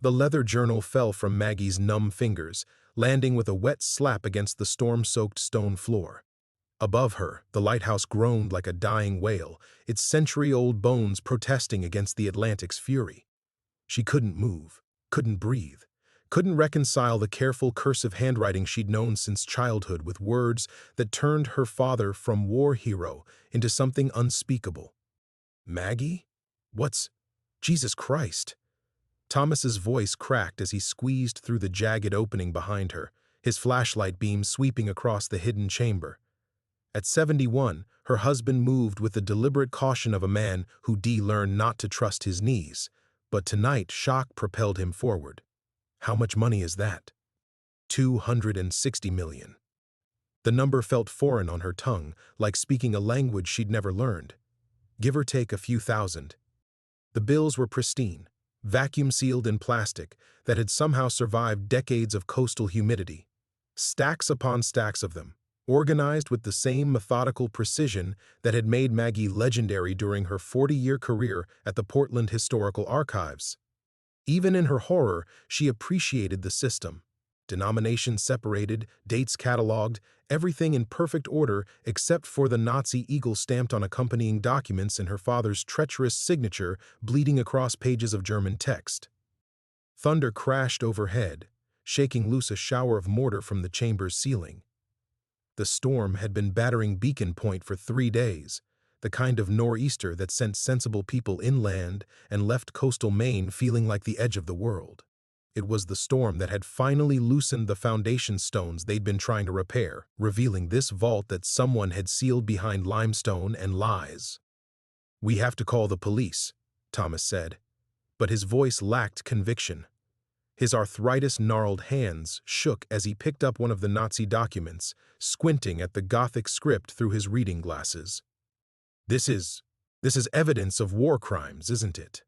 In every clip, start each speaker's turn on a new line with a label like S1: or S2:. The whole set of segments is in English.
S1: The leather journal fell from Maggie's numb fingers, landing with a wet slap against the storm-soaked stone floor. Above her, the lighthouse groaned like a dying whale, its century-old bones protesting against the Atlantic's fury. She couldn't move, couldn't breathe, couldn't reconcile the careful cursive handwriting she'd known since childhood with words that turned her father from war hero into something unspeakable. Maggie? Jesus Christ! Thomas's voice cracked as he squeezed through the jagged opening behind her, his flashlight beam sweeping across the hidden chamber. At 71, her husband moved with the deliberate caution of a man who learned not to trust his knees, but tonight shock propelled him forward. How much money is that? 260 million. The number felt foreign on her tongue, like speaking a language she'd never learned. Give or take a few thousand. The bills were pristine, vacuum-sealed in plastic that had somehow survived decades of coastal humidity. Stacks upon stacks of them, organized with the same methodical precision that had made Maggie legendary during her 40-year career at the Portland Historical Archives. Even in her horror, she appreciated the system. Denominations separated, dates cataloged, everything in perfect order except for the Nazi eagle stamped on accompanying documents and her father's treacherous signature bleeding across pages of German text. Thunder crashed overhead, shaking loose a shower of mortar from the chamber's ceiling. The storm had been battering Beacon Point for 3 days, the kind of nor'easter that sent sensible people inland and left coastal Maine feeling like the edge of the world. It was the storm that had finally loosened the foundation stones they'd been trying to repair, revealing this vault that someone had sealed behind limestone and lies. "We have to call the police," Thomas said, but his voice lacked conviction. His arthritis-gnarled hands shook as he picked up one of the Nazi documents, squinting at the Gothic script through his reading glasses. This is evidence of war crimes, isn't it?"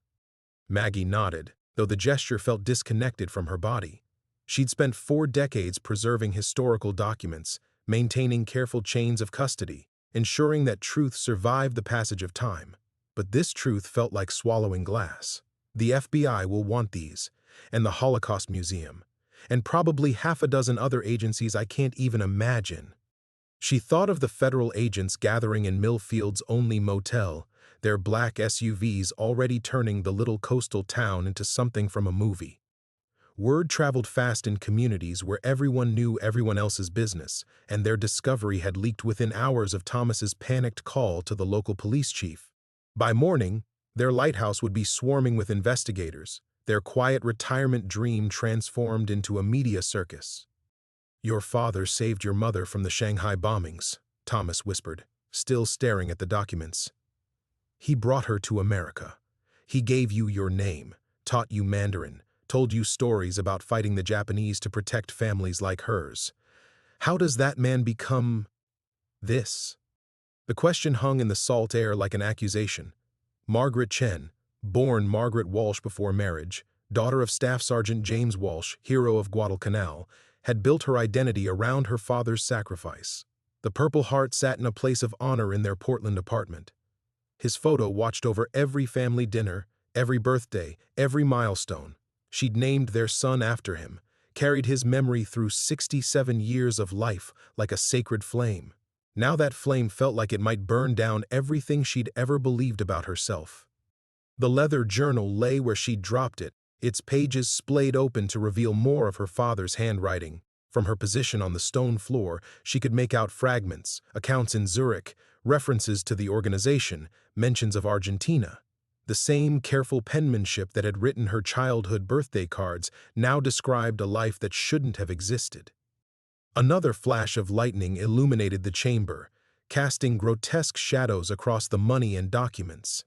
S1: Maggie nodded, though the gesture felt disconnected from her body. She'd spent 4 decades preserving historical documents, maintaining careful chains of custody, ensuring that truth survived the passage of time. But this truth felt like swallowing glass. The FBI will want these, and the Holocaust Museum, and probably half a dozen other agencies I can't even imagine. She thought of the federal agents gathering in Millfield's only motel, their black SUVs already turning the little coastal town into something from a movie. Word traveled fast in communities where everyone knew everyone else's business, and their discovery had leaked within hours of Thomas's panicked call to the local police chief. By morning, their lighthouse would be swarming with investigators, their quiet retirement dream transformed into a media circus. "Your father saved your mother from the Shanghai bombings," Thomas whispered, still staring at the documents. "He brought her to America. He gave you your name, taught you Mandarin, told you stories about fighting the Japanese to protect families like hers. How does that man become this?" The question hung in the salt air like an accusation. Margaret Chen, born Margaret Walsh before marriage, daughter of Staff Sergeant James Walsh, hero of Guadalcanal, had built her identity around her father's sacrifice. The Purple Heart sat in a place of honor in their Portland apartment. His photo watched over every family dinner, every birthday, every milestone. She'd named their son after him, carried his memory through 67 years of life like a sacred flame. Now that flame felt like it might burn down everything she'd ever believed about herself. The leather journal lay where she'd dropped it, its pages splayed open to reveal more of her father's handwriting. From her position on the stone floor, she could make out fragments, accounts in Zurich, references to the organization, mentions of Argentina. The same careful penmanship that had written her childhood birthday cards now described a life that shouldn't have existed. Another flash of lightning illuminated the chamber, casting grotesque shadows across the money and documents.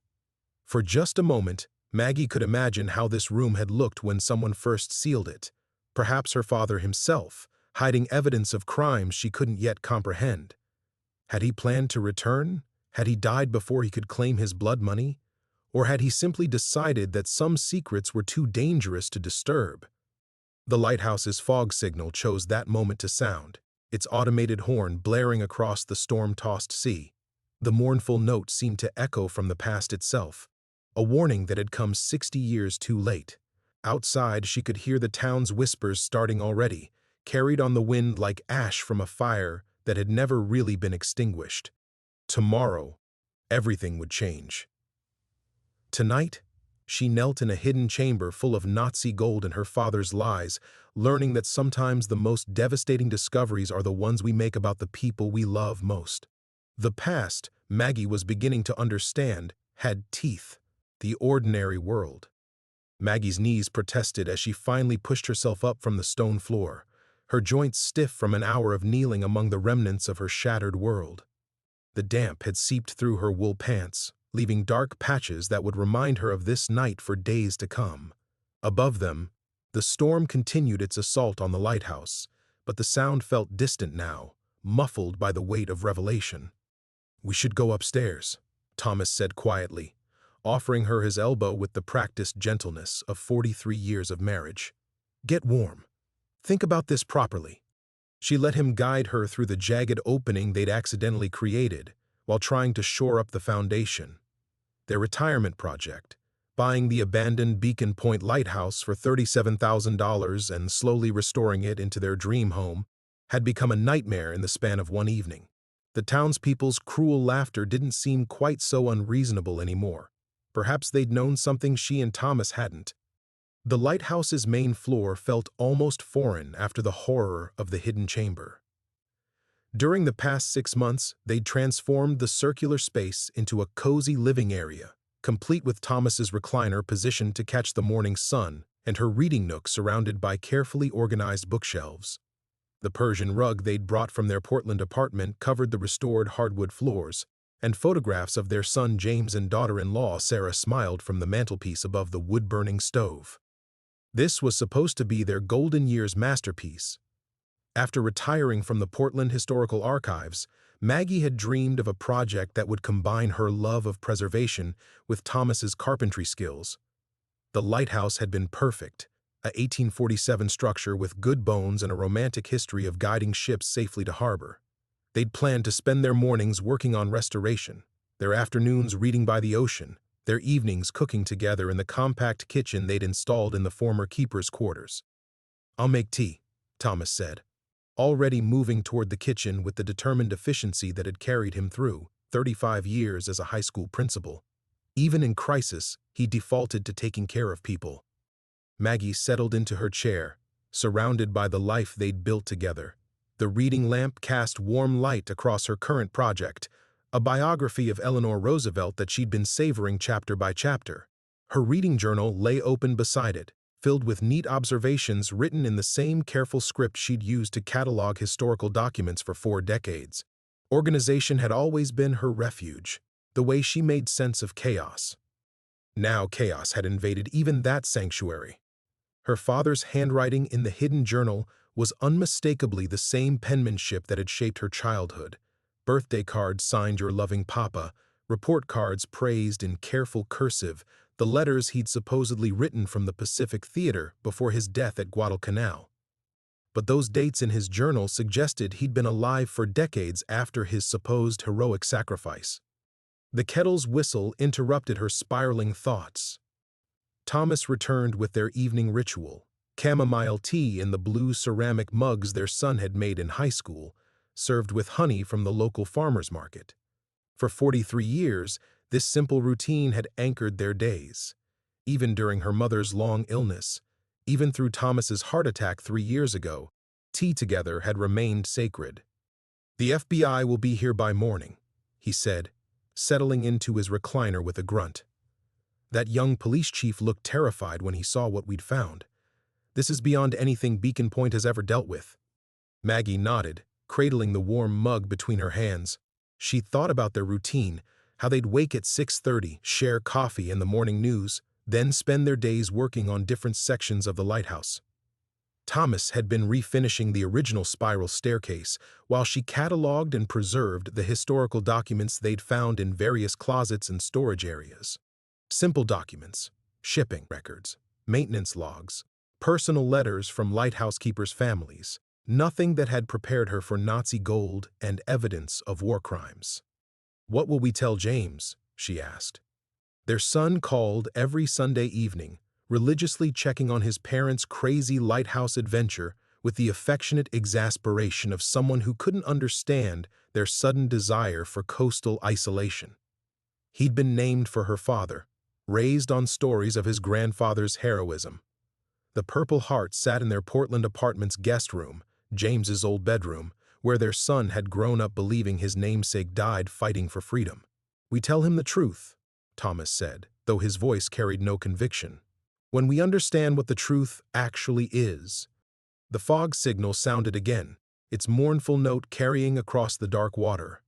S1: For just a moment, Maggie could imagine how this room had looked when someone first sealed it. Perhaps her father himself, hiding evidence of crimes she couldn't yet comprehend. Had he planned to return? Had he died before he could claim his blood money? Or had he simply decided that some secrets were too dangerous to disturb? The lighthouse's fog signal chose that moment to sound, its automated horn blaring across the storm-tossed sea. The mournful note seemed to echo from the past itself, a warning that had come 60 years too late. Outside, she could hear the town's whispers starting already, carried on the wind like ash from a fire that had never really been extinguished. Tomorrow, everything would change. Tonight, she knelt in a hidden chamber full of Nazi gold and her father's lies, learning that sometimes the most devastating discoveries are the ones we make about the people we love most. The past, Maggie was beginning to understand, had teeth, the ordinary world. Maggie's knees protested as she finally pushed herself up from the stone floor, her joints stiff from an hour of kneeling among the remnants of her shattered world. The damp had seeped through her wool pants, leaving dark patches that would remind her of this night for days to come. Above them, the storm continued its assault on the lighthouse, but the sound felt distant now, muffled by the weight of revelation. "We should go upstairs," Thomas said quietly, offering her his elbow with the practiced gentleness of 43 years of marriage. "Get warm. Think about this properly." She let him guide her through the jagged opening they'd accidentally created while trying to shore up the foundation. Their retirement project, buying the abandoned Beacon Point Lighthouse for $37,000 and slowly restoring it into their dream home, had become a nightmare in the span of one evening. The townspeople's cruel laughter didn't seem quite so unreasonable anymore. Perhaps they'd known something she and Thomas hadn't. The lighthouse's main floor felt almost foreign after the horror of the hidden chamber. During the past 6 months, they'd transformed the circular space into a cozy living area, complete with Thomas's recliner positioned to catch the morning sun and her reading nook surrounded by carefully organized bookshelves. The Persian rug they'd brought from their Portland apartment covered the restored hardwood floors, and photographs of their son James and daughter-in-law Sarah smiled from the mantelpiece above the wood-burning stove. This was supposed to be their golden years masterpiece. After retiring from the Portland Historical Archives, Maggie had dreamed of a project that would combine her love of preservation with Thomas's carpentry skills. The lighthouse had been perfect, a 1847 structure with good bones and a romantic history of guiding ships safely to harbor. They'd planned to spend their mornings working on restoration, their afternoons reading by the ocean, their evenings cooking together in the compact kitchen they'd installed in the former keeper's quarters. "I'll make tea," Thomas said, already moving toward the kitchen with the determined efficiency that had carried him through 35 years as a high school principal. Even in crisis, he defaulted to taking care of people. Maggie settled into her chair, surrounded by the life they'd built together. The reading lamp cast warm light across her current project, a biography of Eleanor Roosevelt that she'd been savoring chapter by chapter. Her reading journal lay open beside it, filled with neat observations written in the same careful script she'd used to catalog historical documents for 4 decades. Organization had always been her refuge, the way she made sense of chaos. Now chaos had invaded even that sanctuary. Her father's handwriting in the hidden journal was unmistakably the same penmanship that had shaped her childhood. Birthday cards signed "Your loving Papa," report cards praised in careful cursive, the letters he'd supposedly written from the Pacific Theater before his death at Guadalcanal. But those dates in his journal suggested he'd been alive for decades after his supposed heroic sacrifice. The kettle's whistle interrupted her spiraling thoughts. Thomas returned with their evening ritual, chamomile tea in the blue ceramic mugs their son had made in high school, served with honey from the local farmer's market. For 43 years, this simple routine had anchored their days. Even during her mother's long illness, even through Thomas's heart attack 3 years ago, tea together had remained sacred. "The FBI will be here by morning," he said, settling into his recliner with a grunt. "That young police chief looked terrified when he saw what we'd found. This is beyond anything Beacon Point has ever dealt with." Maggie nodded, cradling the warm mug between her hands. She thought about their routine, how they'd wake at 6:30, share coffee and the morning news, then spend their days working on different sections of the lighthouse. Thomas had been refinishing the original spiral staircase, while she cataloged and preserved the historical documents they'd found in various closets and storage areas. Simple documents, shipping records, maintenance logs, personal letters from lighthouse keepers' families, nothing that had prepared her for Nazi gold and evidence of war crimes. "What will we tell James?" she asked. Their son called every Sunday evening, religiously checking on his parents' crazy lighthouse adventure with the affectionate exasperation of someone who couldn't understand their sudden desire for coastal isolation. He'd been named for her father, raised on stories of his grandfather's heroism. The Purple Heart sat in their Portland apartment's guest room, James's old bedroom, where their son had grown up believing his namesake died fighting for freedom. "We tell him the truth," Thomas said, though his voice carried no conviction. "When we understand what the truth actually is." The fog signal sounded again, its mournful note carrying across the dark water.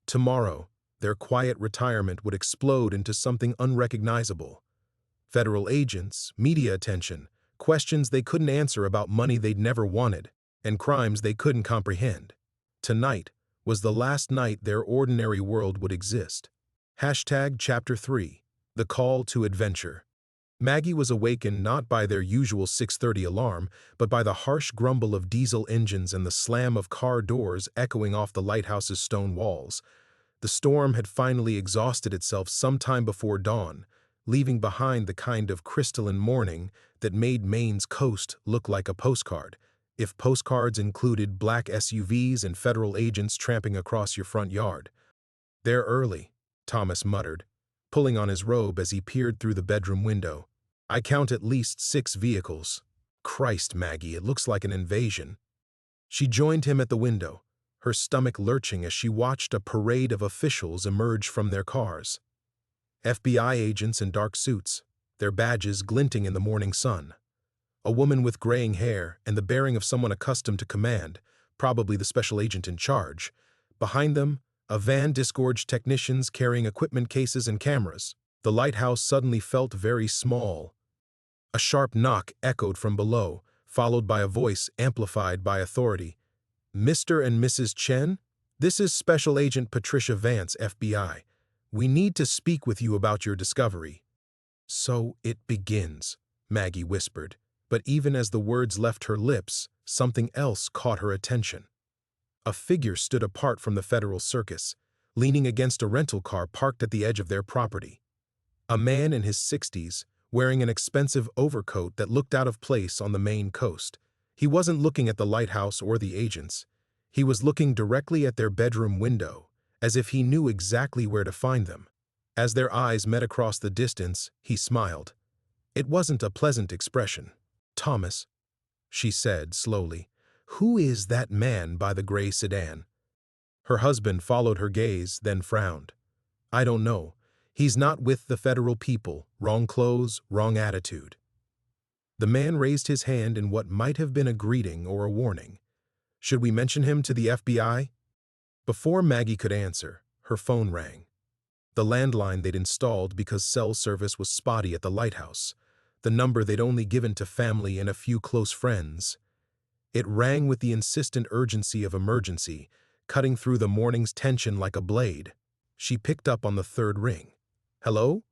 S1: Tomorrow, their quiet retirement would explode into something unrecognizable. Federal agents, media attention, questions they couldn't answer about money they'd never wanted, and crimes they couldn't comprehend. Tonight was the last night their ordinary world would exist. Chapter 3. The Call to Adventure. Maggie was awakened not by their usual 6:30 alarm, but by the harsh grumble of diesel engines and the slam of car doors echoing off the lighthouse's stone walls. The storm had finally exhausted itself sometime before dawn, leaving behind the kind of crystalline morning that made Maine's coast look like a postcard, if postcards included black SUVs and federal agents tramping across your front yard. "They're early," Thomas muttered, pulling on his robe as he peered through the bedroom window. "I count at least 6 vehicles. Christ, Maggie, it looks like an invasion." She joined him at the window, her stomach lurching as she watched a parade of officials emerge from their cars. FBI agents in dark suits, their badges glinting in the morning sun. A woman with graying hair and the bearing of someone accustomed to command, probably the special agent in charge. Behind them, a van disgorged technicians carrying equipment cases and cameras. The lighthouse suddenly felt very small. A sharp knock echoed from below, followed by a voice amplified by authority. "Mr. and Mrs. Chen, this is Special Agent Patricia Vance, FBI. We need to speak with you about your discovery." "So it begins," Maggie whispered, but even as the words left her lips, something else caught her attention. A figure stood apart from the Federal Circus, leaning against a rental car parked at the edge of their property. A man in his 60s, wearing an expensive overcoat that looked out of place on the Maine coast. He wasn't looking at the lighthouse or the agents. He was looking directly at their bedroom window, as if he knew exactly where to find them. As their eyes met across the distance, he smiled. It wasn't a pleasant expression. "Thomas," she said slowly, "who is that man by the gray sedan?" Her husband followed her gaze, then frowned. "I don't know. He's not with the federal people. Wrong clothes, wrong attitude." The man raised his hand in what might have been a greeting or a warning. "Should we mention him to the FBI?" Before Maggie could answer, her phone rang. The landline they'd installed because cell service was spotty at the lighthouse, the number they'd only given to family and a few close friends. It rang with the insistent urgency of emergency, cutting through the morning's tension like a blade. She picked up on the third ring. "Hello?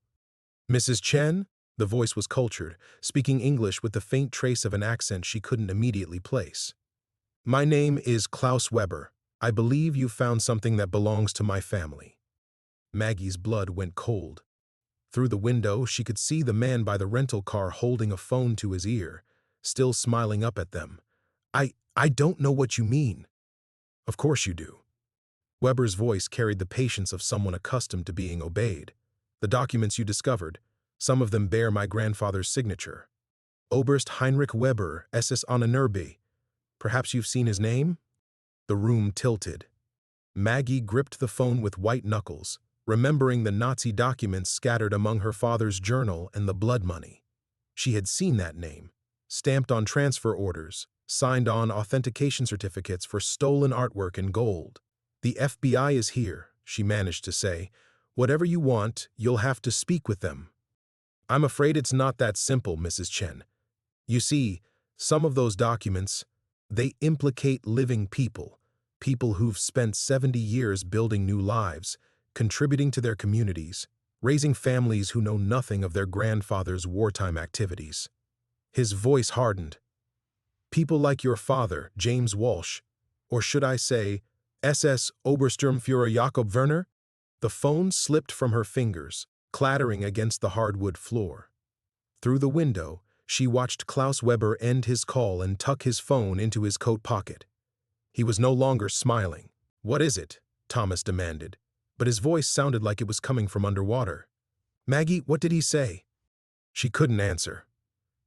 S1: Mrs. Chen?" The voice was cultured, speaking English with the faint trace of an accent she couldn't immediately place. "My name is Klaus Weber. I believe you found something that belongs to my family." Maggie's blood went cold. Through the window, she could see the man by the rental car holding a phone to his ear, still smiling up at them. I don't know what you mean." "Of course you do." Weber's voice carried the patience of someone accustomed to being obeyed. "The documents you discovered, some of them bear my grandfather's signature. Oberst Heinrich Weber, SS Ahnenerbe. Perhaps you've seen his name?" The room tilted. Maggie gripped the phone with white knuckles, remembering the Nazi documents scattered among her father's journal and the blood money. She had seen that name, stamped on transfer orders, signed on authentication certificates for stolen artwork in gold. "The FBI is here," she managed to say. "Whatever you want, you'll have to speak with them." "I'm afraid it's not that simple, Mrs. Chen. You see, some of those documents, they implicate living people, people who've spent 70 years building new lives, contributing to their communities, raising families who know nothing of their grandfather's wartime activities." His voice hardened. "People like your father, James Walsh, or should I say, SS Obersturmführer Jakob Werner?" The phone slipped from her fingers, clattering against the hardwood floor. Through the window, she watched Klaus Weber end his call and tuck his phone into his coat pocket. He was no longer smiling. "What is it?" Thomas demanded, but his voice sounded like it was coming from underwater. "Maggie, what did he say?" She couldn't answer.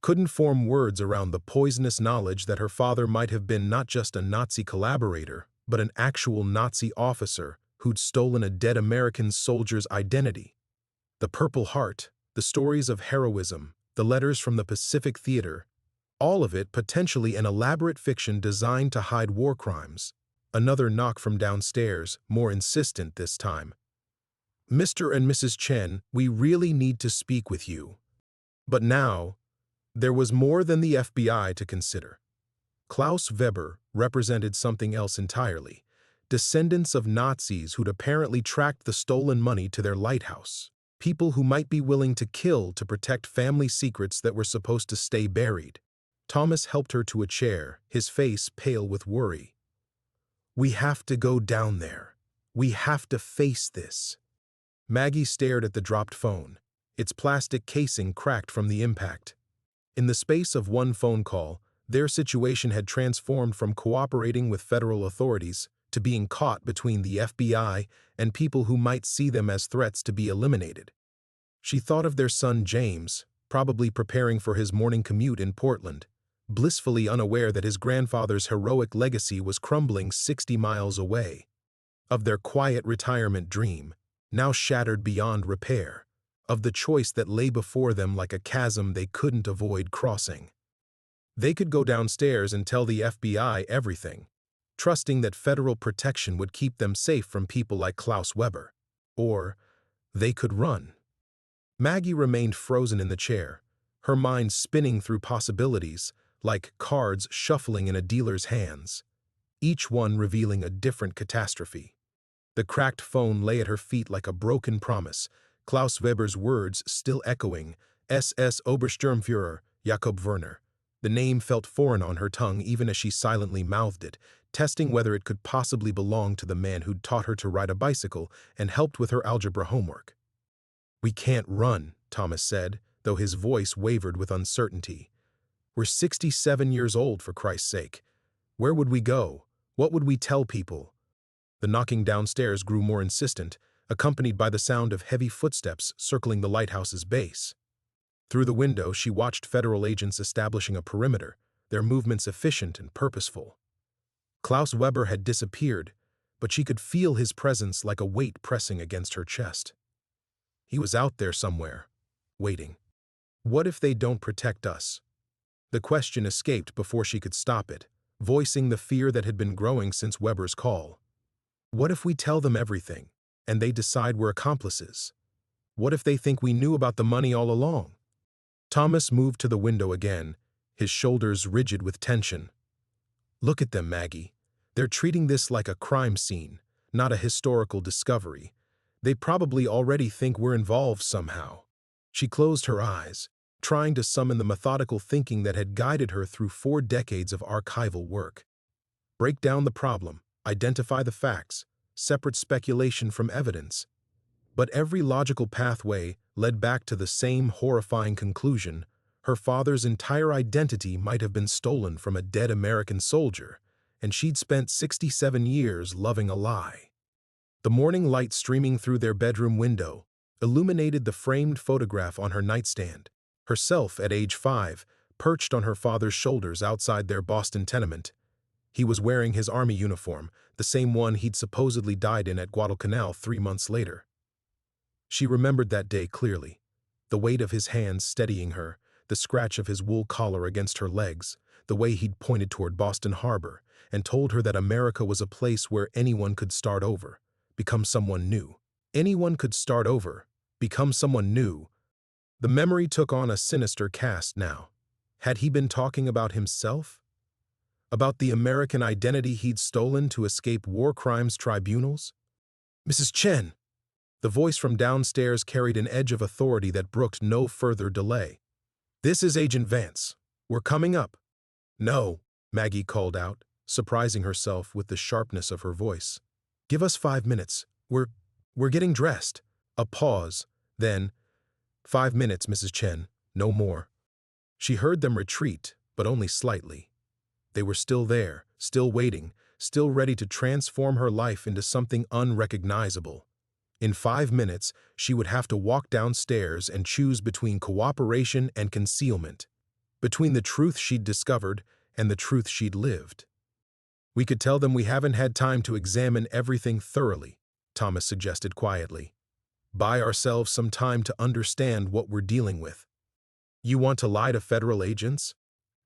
S1: Couldn't form words around the poisonous knowledge that her father might have been not just a Nazi collaborator, but an actual Nazi officer who'd stolen a dead American soldier's identity. The Purple Heart, the stories of heroism, the letters from the Pacific Theater, all of it potentially an elaborate fiction designed to hide war crimes. Another knock from downstairs, more insistent this time. "Mr. and Mrs. Chen, we really need to speak with you." But now, there was more than the FBI to consider. Klaus Weber represented something else entirely, descendants of Nazis who'd apparently tracked the stolen money to their lighthouse, people who might be willing to kill to protect family secrets that were supposed to stay buried. Thomas helped her to a chair, his face pale with worry. "We have to go down there. We have to face this." Maggie stared at the dropped phone, its plastic casing cracked from the impact. In the space of one phone call, their situation had transformed from cooperating with federal authorities to being caught between the FBI and people who might see them as threats to be eliminated. She thought of their son James, probably preparing for his morning commute in Portland, blissfully unaware that his grandfather's heroic legacy was crumbling 60 miles away. Of their quiet retirement dream, now shattered beyond repair. Of the choice that lay before them like a chasm they couldn't avoid crossing. They could go downstairs and tell the FBI everything, trusting that federal protection would keep them safe from people like Klaus Weber. Or they could run. Maggie remained frozen in the chair, her mind spinning through possibilities, like cards shuffling in a dealer's hands, each one revealing a different catastrophe. The cracked phone lay at her feet like a broken promise, Klaus Weber's words still echoing, SS Obersturmführer Jakob Werner. The name felt foreign on her tongue even as she silently mouthed it, testing whether it could possibly belong to the man who'd taught her to ride a bicycle and helped with her algebra homework. "We can't run," Thomas said, though his voice wavered with uncertainty. "We're 67 years old, for Christ's sake. Where would we go? What would we tell people?" The knocking downstairs grew more insistent, accompanied by the sound of heavy footsteps circling the lighthouse's base. Through the window, she watched federal agents establishing a perimeter, their movements efficient and purposeful. Klaus Weber had disappeared, but she could feel his presence like a weight pressing against her chest. He was out there somewhere, waiting. What if they don't protect us? The question escaped before she could stop it, voicing the fear that had been growing since Weber's call. What if we tell them everything, and they decide we're accomplices? What if they think we knew about the money all along? Thomas moved to the window again, his shoulders rigid with tension. "Look at them, Maggie. They're treating this like a crime scene, not a historical discovery. They probably already think we're involved somehow." She closed her eyes, trying to summon the methodical thinking that had guided her through 4 decades of archival work. Break down the problem, identify the facts, separate speculation from evidence. But every logical pathway led back to the same horrifying conclusion: her father's entire identity might have been stolen from a dead American soldier, and she'd spent 67 years loving a lie. The morning light streaming through their bedroom window illuminated the framed photograph on her nightstand, herself at age 5, perched on her father's shoulders outside their Boston tenement. He was wearing his army uniform, the same one he'd supposedly died in at Guadalcanal 3 months later. She remembered that day clearly, the weight of his hands steadying her, the scratch of his wool collar against her legs, the way he'd pointed toward Boston Harbor and told her that America was a place where anyone could start over, become someone new. Anyone could start over, become someone new. The memory took on a sinister cast now. Had he been talking about himself? About the American identity he'd stolen to escape war crimes tribunals? "Mrs. Chen!" The voice from downstairs carried an edge of authority that brooked no further delay. "This is Agent Vance. We're coming up." "No," Maggie called out, surprising herself with the sharpness of her voice. "Give us 5 minutes. We're getting dressed." A pause, then, "5 minutes, Mrs. Chen. No more. She heard them retreat, but only slightly. They were still there, still waiting, still ready to transform her life into something unrecognizable. In 5 minutes, she would have to walk downstairs and choose between cooperation and concealment, between the truth she'd discovered and the truth she'd lived. We could tell them we haven't had time to examine everything thoroughly, Thomas suggested quietly. Buy ourselves some time to understand what we're dealing with. You want to lie to federal agents?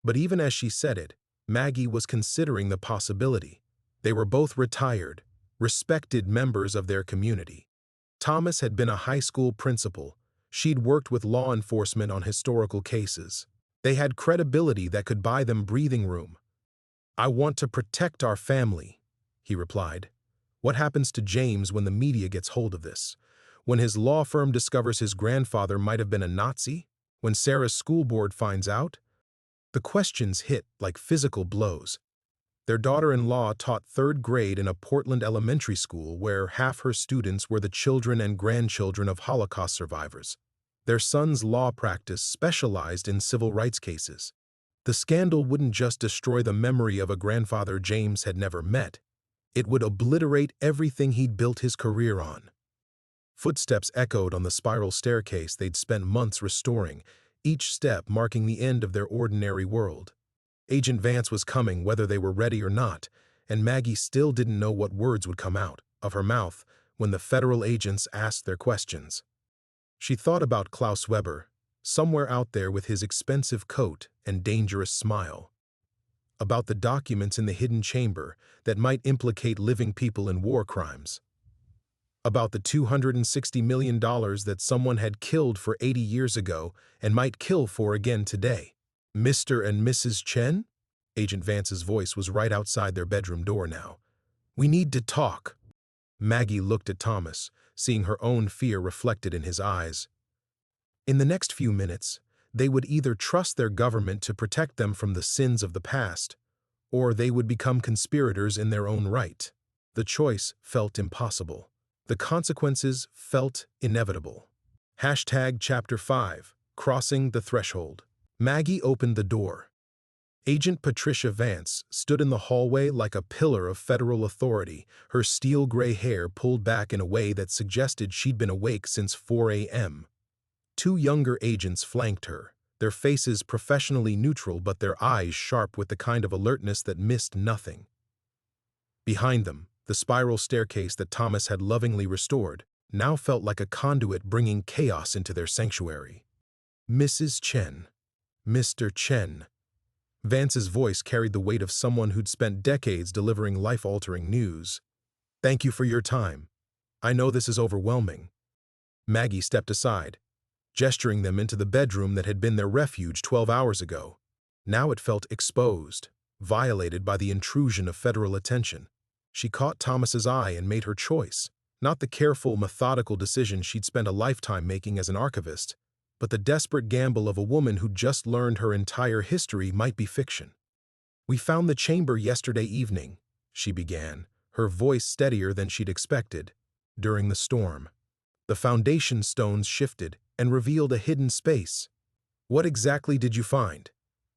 S1: But even as she said it, Maggie was considering the possibility. They were both retired, respected members of their community. Thomas had been a high school principal. She'd worked with law enforcement on historical cases. They had credibility that could buy them breathing room. I want to protect our family, he replied. What happens to James when the media gets hold of this? When his law firm discovers his grandfather might have been a Nazi? When Sarah's school board finds out? The questions hit like physical blows. Their daughter-in-law taught 3rd grade in a Portland elementary school where half her students were the children and grandchildren of Holocaust survivors. Their son's law practice specialized in civil rights cases. The scandal wouldn't just destroy the memory of a grandfather James had never met. It would obliterate everything he'd built his career on. Footsteps echoed on the spiral staircase they'd spent months restoring, each step marking the end of their ordinary world. Agent Vance was coming whether they were ready or not, and Maggie still didn't know what words would come out of her mouth when the federal agents asked their questions. She thought about Klaus Weber, somewhere out there with his expensive coat and dangerous smile. About the documents in the hidden chamber that might implicate living people in war crimes. About the $260 million that someone had killed for 80 years ago and might kill for again today. Mr. and Mrs. Chen? Agent Vance's voice was right outside their bedroom door now. We need to talk. Maggie looked at Thomas, seeing her own fear reflected in his eyes. In the next few minutes, they would either trust their government to protect them from the sins of the past, or they would become conspirators in their own right. The choice felt impossible. The consequences felt inevitable. Chapter 5, Crossing the Threshold. Maggie opened the door. Agent Patricia Vance stood in the hallway like a pillar of federal authority, her steel gray hair pulled back in a way that suggested she'd been awake since 4 a.m. 2 younger agents flanked her, their faces professionally neutral but their eyes sharp with the kind of alertness that missed nothing. Behind them, the spiral staircase that Thomas had lovingly restored now felt like a conduit bringing chaos into their sanctuary. Mrs. Chen. Mr. Chen. Vance's voice carried the weight of someone who'd spent decades delivering life-altering news. Thank you for your time. I know this is overwhelming. Maggie stepped aside, gesturing them into the bedroom that had been their refuge 12 hours ago. Now it felt exposed, violated by the intrusion of federal attention. She caught Thomas's eye and made her choice, not the careful, methodical decision she'd spent a lifetime making as an archivist, but the desperate gamble of a woman who'd just learned her entire history might be fiction. We found the chamber yesterday evening, she began, her voice steadier than she'd expected, during the storm. The foundation stones shifted and revealed a hidden space. What exactly did you find?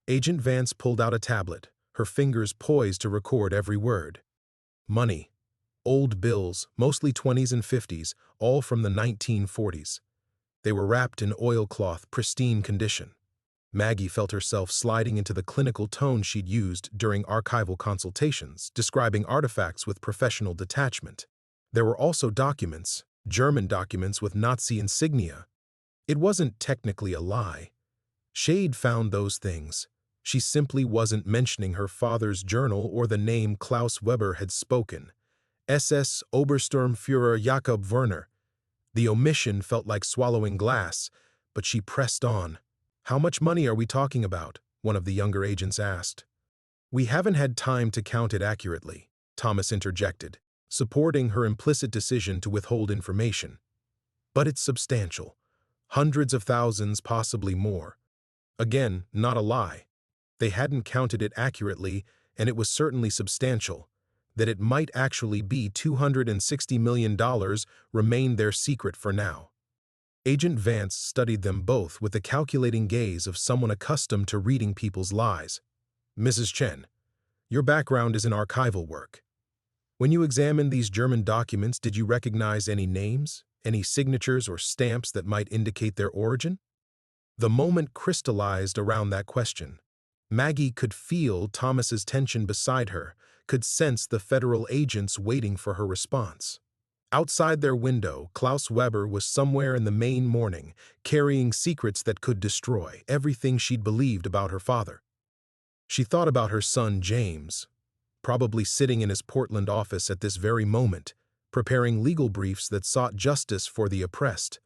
S1: Agent Vance pulled out a tablet, her fingers poised to record every word. Money. Old bills, mostly 20s and 50s, all from the 1940s. They were wrapped in oilcloth, pristine condition. Maggie felt herself sliding into the clinical tone she'd used during archival consultations, describing artifacts with professional detachment. There were also documents, German documents with Nazi insignia. It wasn't technically a lie. She'd found those things. She simply wasn't mentioning her father's journal or the name Klaus Weber had spoken. SS Obersturmführer Jakob Werner. The omission felt like swallowing glass, but she pressed on. How much money are we talking about? One of the younger agents asked. We haven't had time to count it accurately, Thomas interjected, supporting her implicit decision to withhold information. But it's substantial. Hundreds of thousands, possibly more. Again, not a lie. They hadn't counted it accurately, and it was certainly substantial. That it might actually be $260 million remained their secret for now. Agent Vance studied them both with the calculating gaze of someone accustomed to reading people's lies. Mrs. Chen, your background is in archival work. When you examined these German documents, did you recognize any names, any signatures or stamps that might indicate their origin? The moment crystallized around that question. Maggie could feel Thomas's tension beside her, could sense the federal agents waiting for her response. Outside their window, Klaus Weber was somewhere in the Maine morning, carrying secrets that could destroy everything she'd believed about her father. She thought about her son, James, probably sitting in his Portland office at this very moment, preparing legal briefs that sought justice for the oppressed,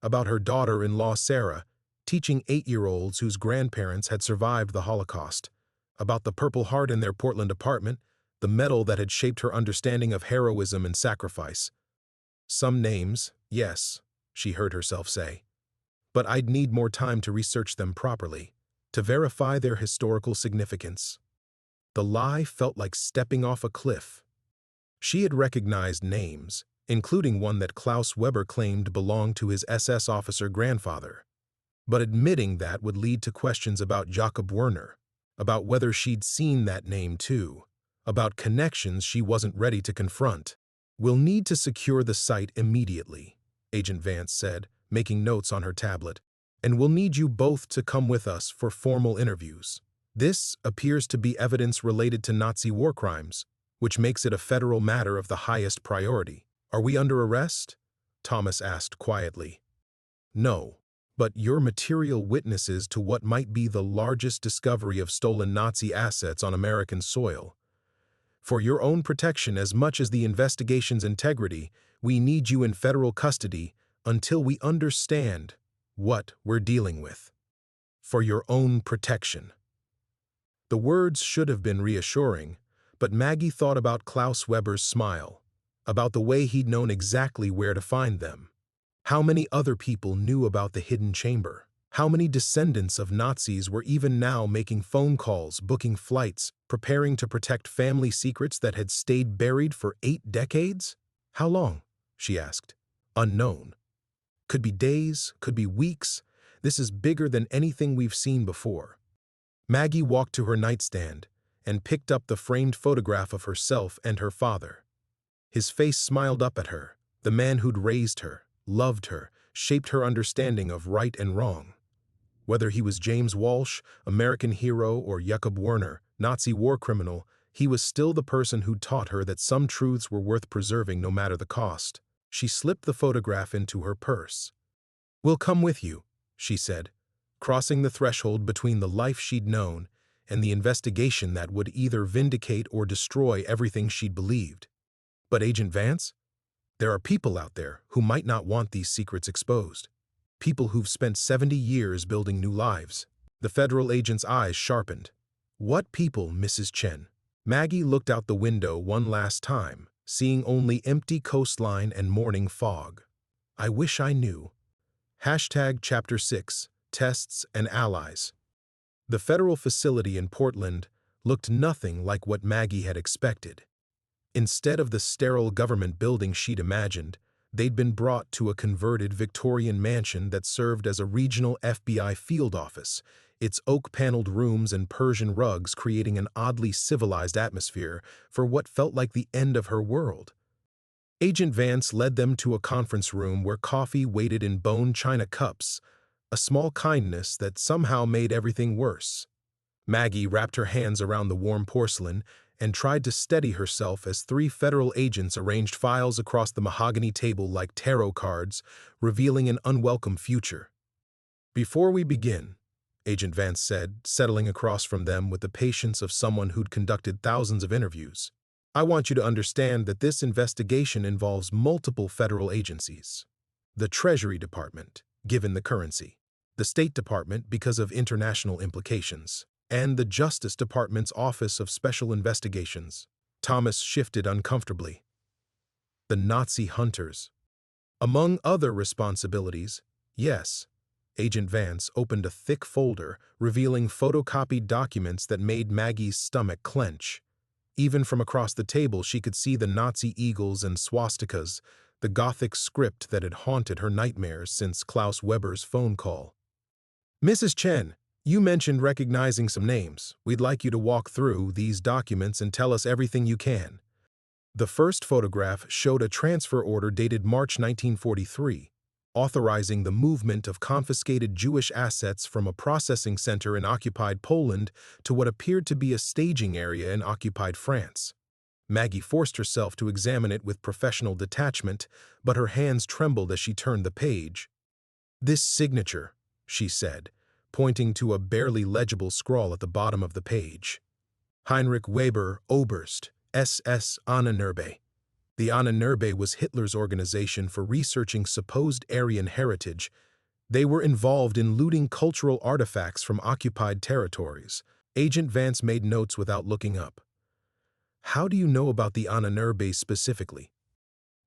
S1: about her daughter-in-law, Sarah, teaching 8-year-olds whose grandparents had survived the Holocaust, about the Purple Heart in their Portland apartment, the medal that had shaped her understanding of heroism and sacrifice. Some names, yes, she heard herself say, but I'd need more time to research them properly, to verify their historical significance. The lie felt like stepping off a cliff. She had recognized names, including one that Klaus Weber claimed belonged to his SS officer grandfather. But admitting that would lead to questions about Jakob Werner, about whether she'd seen that name too, about connections she wasn't ready to confront. We'll need to secure the site immediately, Agent Vance said, making notes on her tablet, and we'll need you both to come with us for formal interviews. This appears to be evidence related to Nazi war crimes, which makes it a federal matter of the highest priority. Are we under arrest? Thomas asked quietly. No, but you're material witnesses to what might be the largest discovery of stolen Nazi assets on American soil. For your own protection as much as the investigation's integrity, we need you in federal custody until we understand what we're dealing with. For your own protection. The words should have been reassuring, but Maggie thought about Klaus Weber's smile, about the way he'd known exactly where to find them. How many other people knew about the hidden chamber? How many descendants of Nazis were even now making phone calls, booking flights, preparing to protect family secrets that had stayed buried for 8 decades? How long? She asked. Unknown. Could be days, could be weeks. This is bigger than anything we've seen before. Maggie walked to her nightstand and picked up the framed photograph of herself and her father. His face smiled up at her, the man who'd raised her, loved her, shaped her understanding of right and wrong. Whether he was James Walsh, American hero, or Jakob Werner, Nazi war criminal, he was still the person who'd taught her that some truths were worth preserving no matter the cost. She slipped the photograph into her purse. "We'll come with you," she said, crossing the threshold between the life she'd known and the investigation that would either vindicate or destroy everything she'd believed. But Agent Vance? There are people out there who might not want these secrets exposed. People who've spent 70 years building new lives. The federal agent's eyes sharpened. What people, Mrs. Chen? Maggie looked out the window one last time, seeing only empty coastline and morning fog. I wish I knew. Chapter 6, Tests and Allies. The federal facility in Portland looked nothing like what Maggie had expected. Instead of the sterile government building she'd imagined, they'd been brought to a converted Victorian mansion that served as a regional FBI field office, its oak-paneled rooms and Persian rugs creating an oddly civilized atmosphere for what felt like the end of her world. Agent Vance led them to a conference room where coffee waited in bone china cups, a small kindness that somehow made everything worse. Maggie wrapped her hands around the warm porcelain and tried to steady herself as 3 federal agents arranged files across the mahogany table like tarot cards, revealing an unwelcome future. "Before we begin," Agent Vance said, settling across from them with the patience of someone who'd conducted thousands of interviews, "I want you to understand that this investigation involves multiple federal agencies. The Treasury Department, given the currency, the State Department because of international implications, and the Justice Department's Office of Special Investigations." Thomas shifted uncomfortably. The Nazi hunters. Among other responsibilities, yes. Agent Vance opened a thick folder, revealing photocopied documents that made Maggie's stomach clench. Even from across the table, she could see the Nazi eagles and swastikas, the Gothic script that had haunted her nightmares since Klaus Weber's phone call. "Mrs. Chen, you mentioned recognizing some names. We'd like you to walk through these documents and tell us everything you can." The first photograph showed a transfer order dated March 1943, authorizing the movement of confiscated Jewish assets from a processing center in occupied Poland to what appeared to be a staging area in occupied France. Maggie forced herself to examine it with professional detachment, but her hands trembled as she turned the page. "This signature," she said, pointing to a barely legible scrawl at the bottom of the page. "Heinrich Weber, Oberst, SS Ahnenerbe." The Ahnenerbe was Hitler's organization for researching supposed Aryan heritage. They were involved in looting cultural artifacts from occupied territories. Agent Vance made notes without looking up. "How do you know about the Ahnenerbe specifically?"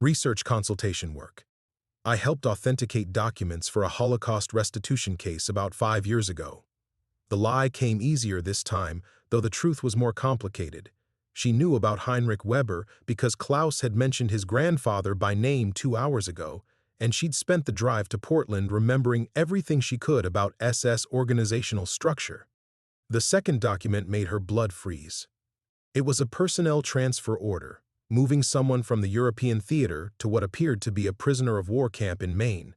S1: "Research consultation work. I helped authenticate documents for a Holocaust restitution case about 5 years ago." The lie came easier this time, though the truth was more complicated. She knew about Heinrich Weber because Klaus had mentioned his grandfather by name 2 hours ago, and she'd spent the drive to Portland remembering everything she could about SS organizational structure. The second document made her blood freeze. It was a personnel transfer order, moving someone from the European theater to what appeared to be a prisoner of war camp in Maine.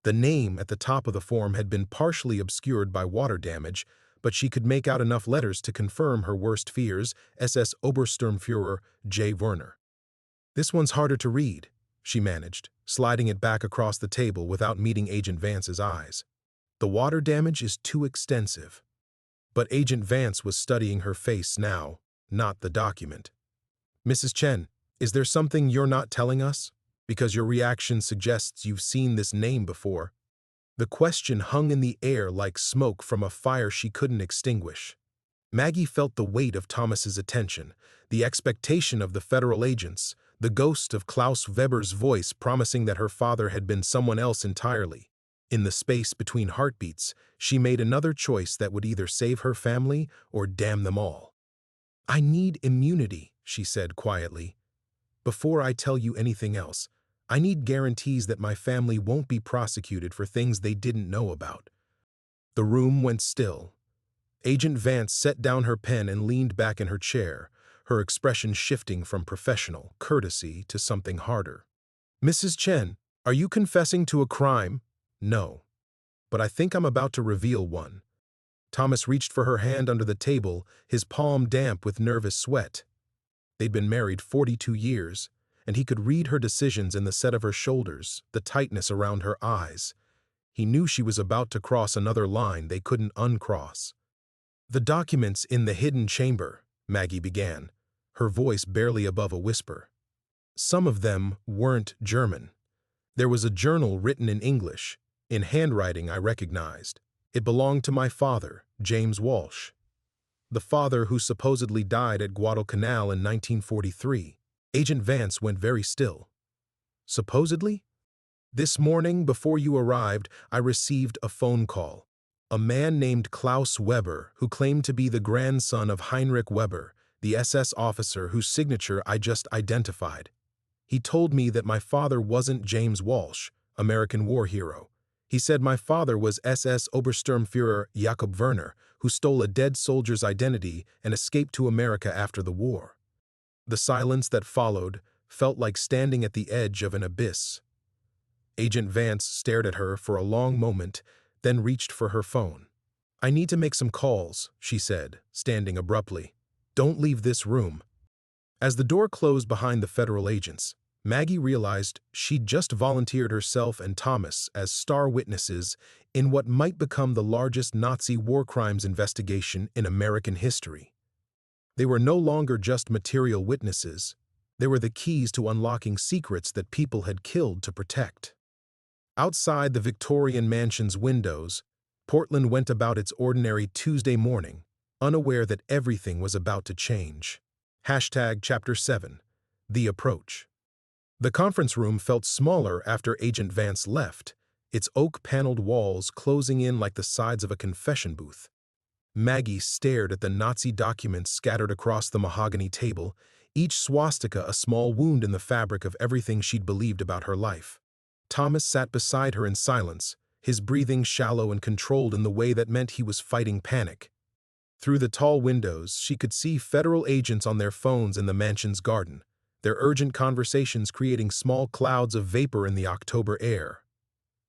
S1: The name at the top of the form had been partially obscured by water damage, but she could make out enough letters to confirm her worst fears: SS Obersturmführer J. Werner. "This one's harder to read," she managed, sliding it back across the table without meeting Agent Vance's eyes. "The water damage is too extensive." But Agent Vance was studying her face now, not the document. "Mrs. Chen, is there something you're not telling us? Because your reaction suggests you've seen this name before." The question hung in the air like smoke from a fire she couldn't extinguish. Maggie felt the weight of Thomas's attention, the expectation of the federal agents, the ghost of Klaus Weber's voice promising that her father had been someone else entirely. In the space between heartbeats, she made another choice that would either save her family or damn them all. "I need immunity," she said quietly. "Before I tell you anything else, I need guarantees that my family won't be prosecuted for things they didn't know about." The room went still. Agent Vance set down her pen and leaned back in her chair, her expression shifting from professional courtesy to something harder. "Mrs. Chen, are you confessing to a crime?" "No. But I think I'm about to reveal one." Thomas reached for her hand under the table, his palm damp with nervous sweat. They'd been married 42 years, and he could read her decisions in the set of her shoulders, the tightness around her eyes. He knew she was about to cross another line they couldn't uncross. "The documents in the hidden chamber," Maggie began, her voice barely above a whisper. "Some of them weren't German. There was a journal written in English, in handwriting I recognized. It belonged to my father, James Walsh. The father who supposedly died at Guadalcanal in 1943. Agent Vance went very still. "Supposedly? This morning, before you arrived, I received a phone call. A man named Klaus Weber, who claimed to be the grandson of Heinrich Weber, the SS officer whose signature I just identified. He told me that my father wasn't James Walsh, American war hero. He said my father was SS Obersturmführer Jakob Werner, who stole a dead soldier's identity and escaped to America after the war." The silence that followed felt like standing at the edge of an abyss. Agent Vance stared at her for a long moment, then reached for her phone. "I need to make some calls," she said, standing abruptly. "Don't leave this room." As the door closed behind the federal agents, Maggie realized she'd just volunteered herself and Thomas as star witnesses in what might become the largest Nazi war crimes investigation in American history. They were no longer just material witnesses. They were the keys to unlocking secrets that people had killed to protect. Outside the Victorian mansion's windows, Portland went about its ordinary Tuesday morning, unaware that everything was about to change. Chapter 7. The Approach. The conference room felt smaller after Agent Vance left, its oak-paneled walls closing in like the sides of a confession booth. Maggie stared at the Nazi documents scattered across the mahogany table, each swastika a small wound in the fabric of everything she'd believed about her life. Thomas sat beside her in silence, his breathing shallow and controlled in the way that meant he was fighting panic. Through the tall windows, she could see federal agents on their phones in the mansion's garden, their urgent conversations creating small clouds of vapor in the October air.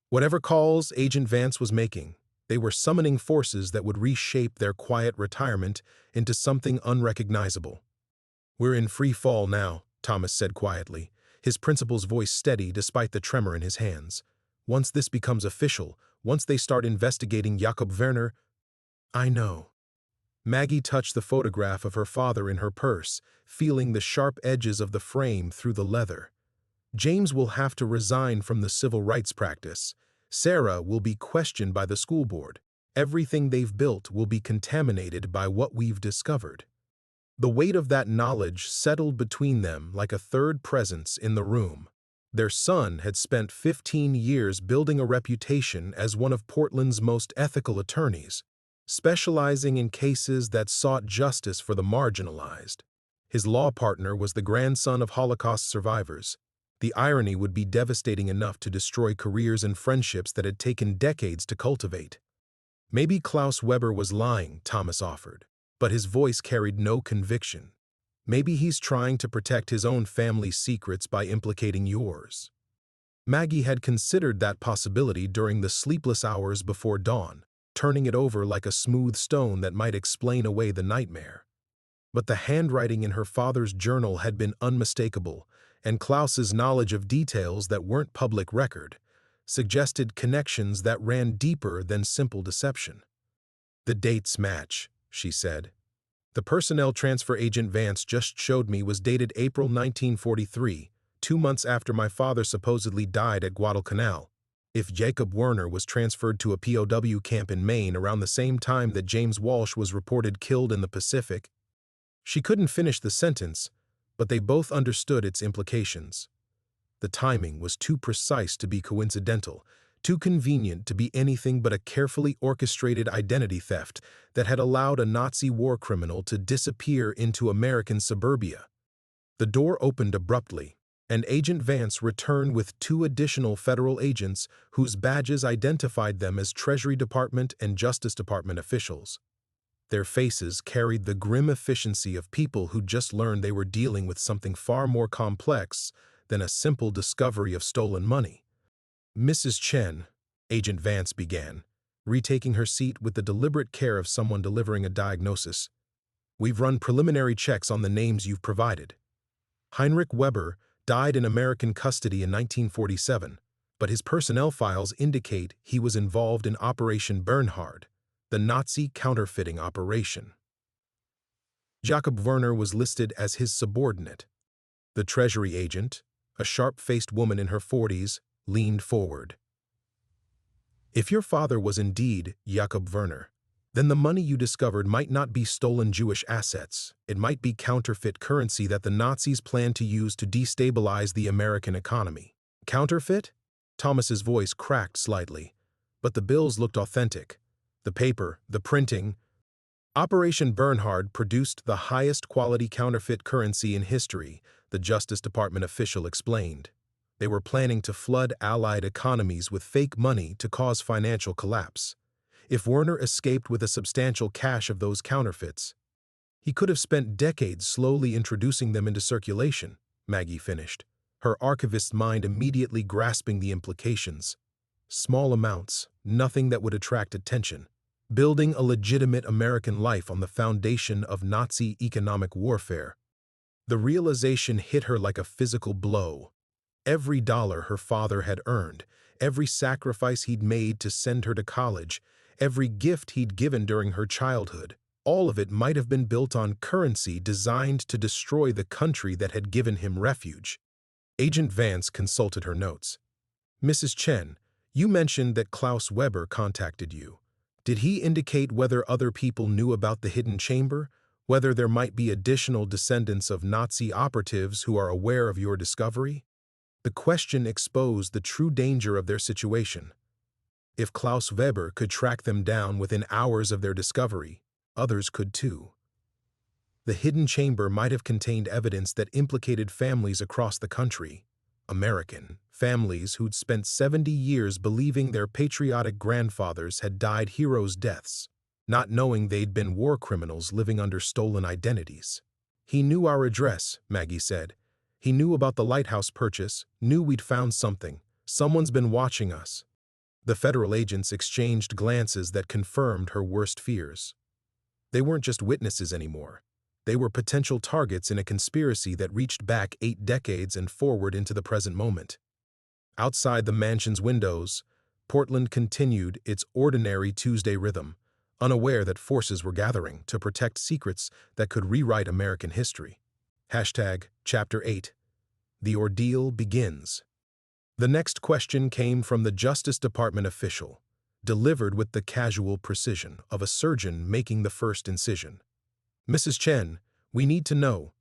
S1: Whatever calls Agent Vance was making, they were summoning forces that would reshape their quiet retirement into something unrecognizable. "We're in free fall now," Thomas said quietly, his principal's voice steady despite the tremor in his hands. "Once this becomes official, once they start investigating Jakob Werner—" "I know." Maggie touched the photograph of her father in her purse, feeling the sharp edges of the frame through the leather. "James will have to resign from the civil rights practice. Sarah will be questioned by the school board. Everything they've built will be contaminated by what we've discovered." The weight of that knowledge settled between them like a third presence in the room. Their son had spent 15 years building a reputation as one of Portland's most ethical attorneys, specializing in cases that sought justice for the marginalized. His law partner was the grandson of Holocaust survivors. The irony would be devastating enough to destroy careers and friendships that had taken decades to cultivate. "Maybe Klaus Weber was lying," Thomas offered, but his voice carried no conviction. "Maybe he's trying to protect his own family's secrets by implicating yours." Maggie had considered that possibility during the sleepless hours before dawn, turning it over like a smooth stone that might explain away the nightmare. But the handwriting in her father's journal had been unmistakable, and Klaus's knowledge of details that weren't public record suggested connections that ran deeper than simple deception. "The dates match," she said. "The personnel transfer agent Vance just showed me was dated April 1943, 2 months after my father supposedly died at Guadalcanal. If Jacob Werner was transferred to a POW camp in Maine around the same time that James Walsh was reported killed in the Pacific—" She couldn't finish the sentence, but they both understood its implications. The timing was too precise to be coincidental, too convenient to be anything but a carefully orchestrated identity theft that had allowed a Nazi war criminal to disappear into American suburbia. The door opened abruptly, and Agent Vance returned with 2 additional federal agents whose badges identified them as Treasury Department and Justice Department officials. Their faces carried the grim efficiency of people who just learned they were dealing with something far more complex than a simple discovery of stolen money. "Mrs. Chen," Agent Vance began, retaking her seat with the deliberate care of someone delivering a diagnosis, "we've run preliminary checks on the names you've provided. Heinrich Weber died in American custody in 1947, but his personnel files indicate he was involved in Operation Bernhard, the Nazi counterfeiting operation. Jakob Werner was listed as his subordinate." The Treasury agent, a sharp-faced woman in her 40s, leaned forward. "If your father was indeed Jakob Werner, then the money you discovered might not be stolen Jewish assets. It might be counterfeit currency that the Nazis planned to use to destabilize the American economy." "Counterfeit?" Thomas's voice cracked slightly, but the bills looked authentic. The paper, the printing. "Operation Bernhard produced the highest quality counterfeit currency in history," the Justice Department official explained. "They were planning to flood Allied economies with fake money to cause financial collapse. If Werner escaped with a substantial cache of those counterfeits, he could have spent decades slowly introducing them into circulation," Maggie finished, her archivist's mind immediately grasping the implications. "Small amounts, nothing that would attract attention. Building a legitimate American life on the foundation of Nazi economic warfare." The realization hit her like a physical blow. Every dollar her father had earned, every sacrifice he'd made to send her to college, every gift he'd given during her childhood, all of it might have been built on currency designed to destroy the country that had given him refuge. Agent Vance consulted her notes. "Mrs. Chen, you mentioned that Klaus Weber contacted you. Did he indicate whether other people knew about the hidden chamber, whether there might be additional descendants of Nazi operatives who are aware of your discovery?" The question exposed the true danger of their situation. If Klaus Weber could track them down within hours of their discovery, others could too. The hidden chamber might have contained evidence that implicated families across the country. American families who'd spent 70 years believing their patriotic grandfathers had died heroes' deaths, not knowing they'd been war criminals living under stolen identities. "He knew our address," Maggie said. "He knew about the lighthouse purchase, knew we'd found something. Someone's been watching us." The federal agents exchanged glances that confirmed her worst fears. They weren't just witnesses anymore. They were potential targets in a conspiracy that reached back 8 decades and forward into the present moment. Outside the mansion's windows, Portland continued its ordinary Tuesday rhythm, unaware that forces were gathering to protect secrets that could rewrite American history. Chapter 8. The ordeal begins. The next question came from the Justice Department official, delivered with the casual precision of a surgeon making the first incision. "Mrs. Chen, we need to know,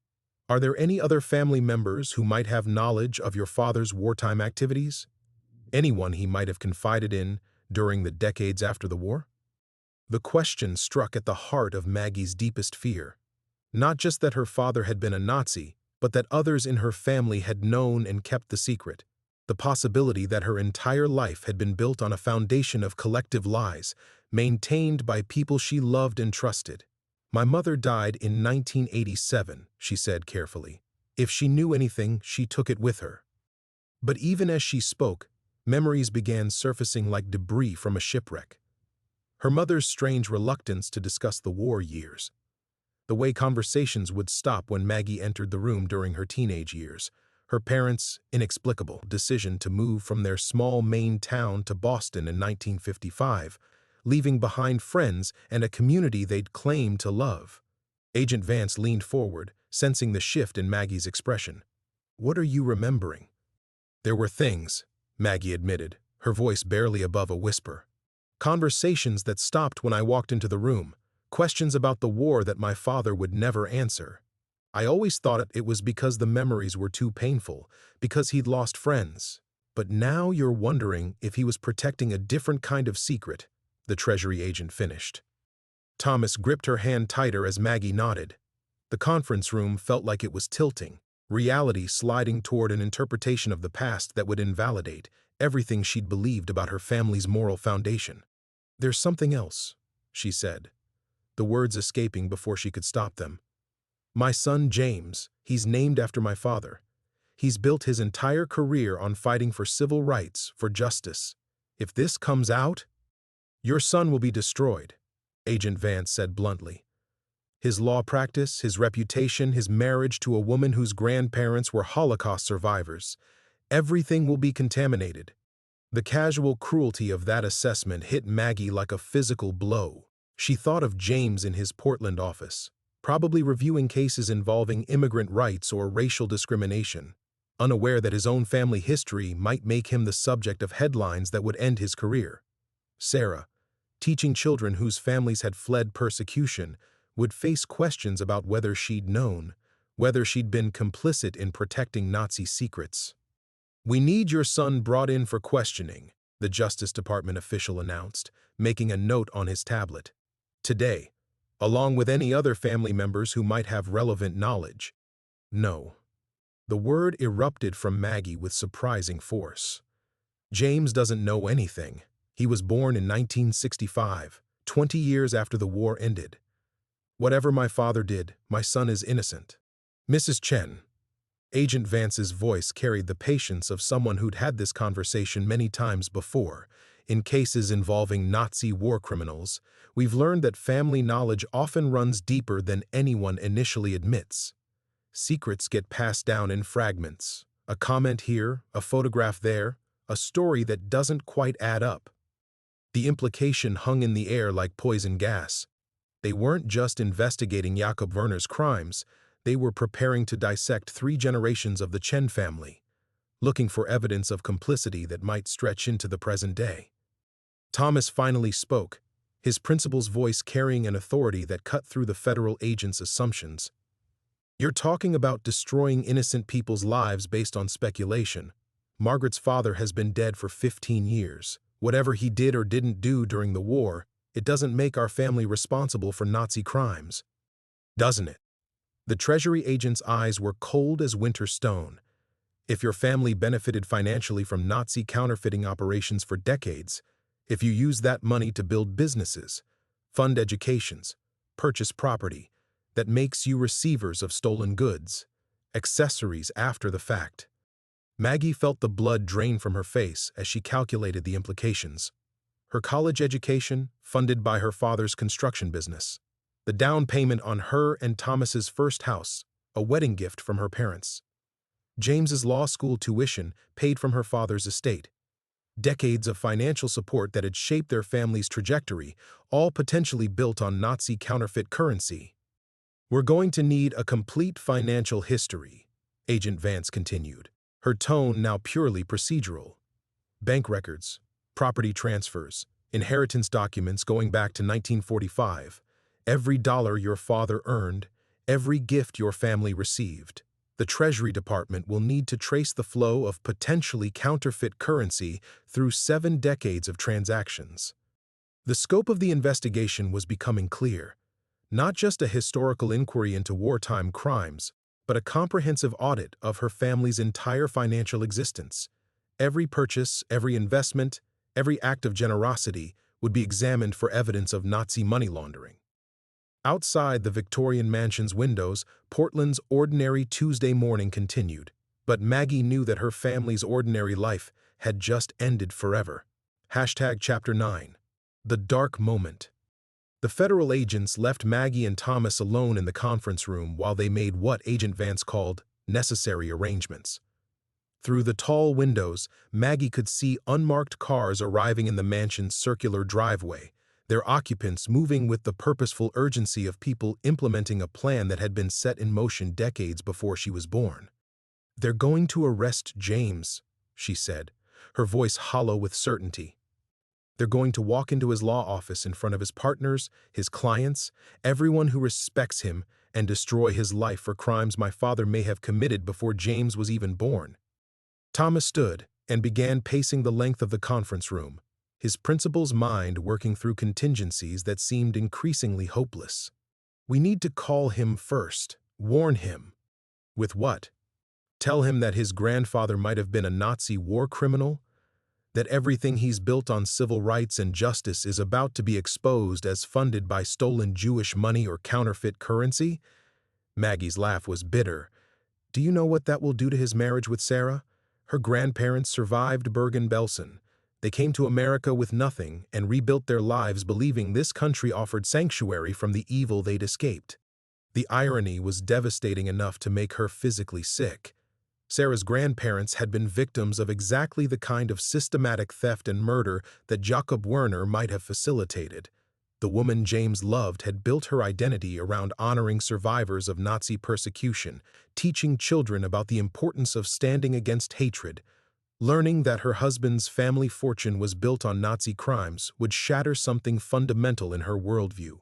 S1: are there any other family members who might have knowledge of your father's wartime activities? Anyone he might have confided in during the decades after the war?" The question struck at the heart of Maggie's deepest fear. Not just that her father had been a Nazi, but that others in her family had known and kept the secret. The possibility that her entire life had been built on a foundation of collective lies, maintained by people she loved and trusted. "My mother died in 1987, she said carefully. "If she knew anything, she took it with her." But even as she spoke, memories began surfacing like debris from a shipwreck. Her mother's strange reluctance to discuss the war years. The way conversations would stop when Maggie entered the room during her teenage years. Her parents' inexplicable decision to move from their small Maine town to Boston in 1955, leaving behind friends and a community they'd claimed to love. Agent Vance leaned forward, sensing the shift in Maggie's expression. "What are you remembering?" "There were things," Maggie admitted, her voice barely above a whisper. "Conversations that stopped when I walked into the room, questions about the war that my father would never answer. I always thought it was because the memories were too painful, because he'd lost friends. But now you're wondering if he was protecting a different kind of secret," the Treasury agent finished. Thomas gripped her hand tighter as Maggie nodded. The conference room felt like it was tilting, reality sliding toward an interpretation of the past that would invalidate everything she'd believed about her family's moral foundation. "There's something else," she said, the words escaping before she could stop them. "My son James, he's named after my father. He's built his entire career on fighting for civil rights, for justice. If this comes out, your son will be destroyed," Agent Vance said bluntly. "His law practice, his reputation, his marriage to a woman whose grandparents were Holocaust survivors, everything will be contaminated." The casual cruelty of that assessment hit Maggie like a physical blow. She thought of James in his Portland office, probably reviewing cases involving immigrant rights or racial discrimination, unaware that his own family history might make him the subject of headlines that would end his career. Sarah, teaching children whose families had fled persecution, would face questions about whether she'd known, whether she'd been complicit in protecting Nazi secrets. "We need your son brought in for questioning," the Justice Department official announced, making a note on his tablet. "Today, along with any other family members who might have relevant knowledge." "No." The word erupted from Maggie with surprising force. "James doesn't know anything. He was born in 1965, 20 years after the war ended. Whatever my father did, my son is innocent." "Mrs. Chen." Agent Vance's voice carried the patience of someone who'd had this conversation many times before. "In cases involving Nazi war criminals, we've learned that family knowledge often runs deeper than anyone initially admits. Secrets get passed down in fragments. A comment here, a photograph there, a story that doesn't quite add up." The implication hung in the air like poison gas. They weren't just investigating Jakob Werner's crimes, they were preparing to dissect 3 generations of the Chen family, looking for evidence of complicity that might stretch into the present day. Thomas finally spoke, his principal's voice carrying an authority that cut through the federal agent's assumptions. "You're talking about destroying innocent people's lives based on speculation. Margaret's father has been dead for 15 years. Whatever he did or didn't do during the war, it doesn't make our family responsible for Nazi crimes." "Doesn't it?" The Treasury agent's eyes were cold as winter stone. If your family benefited financially from Nazi counterfeiting operations for decades, if you used that money to build businesses, fund educations, purchase property, that makes you receivers of stolen goods, accessories after the fact. Maggie felt the blood drain from her face as she calculated the implications. Her college education, funded by her father's construction business. The down payment on her and Thomas's first house, a wedding gift from her parents. James's law school tuition paid from her father's estate. Decades of financial support that had shaped their family's trajectory, all potentially built on Nazi counterfeit currency. "We're going to need a complete financial history," Agent Vance continued, her tone now purely procedural. "Bank records, property transfers, inheritance documents going back to 1945, every dollar your father earned, every gift your family received. The Treasury Department will need to trace the flow of potentially counterfeit currency through 7 decades of transactions." The scope of the investigation was becoming clear. Not just a historical inquiry into wartime crimes, but a comprehensive audit of her family's entire financial existence. Every purchase, every investment, every act of generosity would be examined for evidence of Nazi money laundering. Outside the Victorian mansion's windows, Portland's ordinary Tuesday morning continued, but Maggie knew that her family's ordinary life had just ended forever. Chapter 9. The Dark Moment. The federal agents left Maggie and Thomas alone in the conference room while they made what Agent Vance called necessary arrangements. Through the tall windows, Maggie could see unmarked cars arriving in the mansion's circular driveway, their occupants moving with the purposeful urgency of people implementing a plan that had been set in motion decades before she was born. "They're going to arrest James," she said, her voice hollow with certainty. "They're going to walk into his law office in front of his partners, his clients, everyone who respects him, and destroy his life for crimes my father may have committed before James was even born." Thomas stood and began pacing the length of the conference room, his principal's mind working through contingencies that seemed increasingly hopeless. "We need to call him first, warn him." With what? Tell him that his grandfather might have been a Nazi war criminal? That everything he's built on civil rights and justice is about to be exposed as funded by stolen Jewish money or counterfeit currency? Maggie's laugh was bitter. "Do you know what that will do to his marriage with Sarah? Her grandparents survived Bergen-Belsen. They came to America with nothing and rebuilt their lives believing this country offered sanctuary from the evil they'd escaped." The irony was devastating enough to make her physically sick. Sarah's grandparents had been victims of exactly the kind of systematic theft and murder that Jakob Werner might have facilitated. The woman James loved had built her identity around honoring survivors of Nazi persecution, teaching children about the importance of standing against hatred. Learning that her husband's family fortune was built on Nazi crimes would shatter something fundamental in her worldview.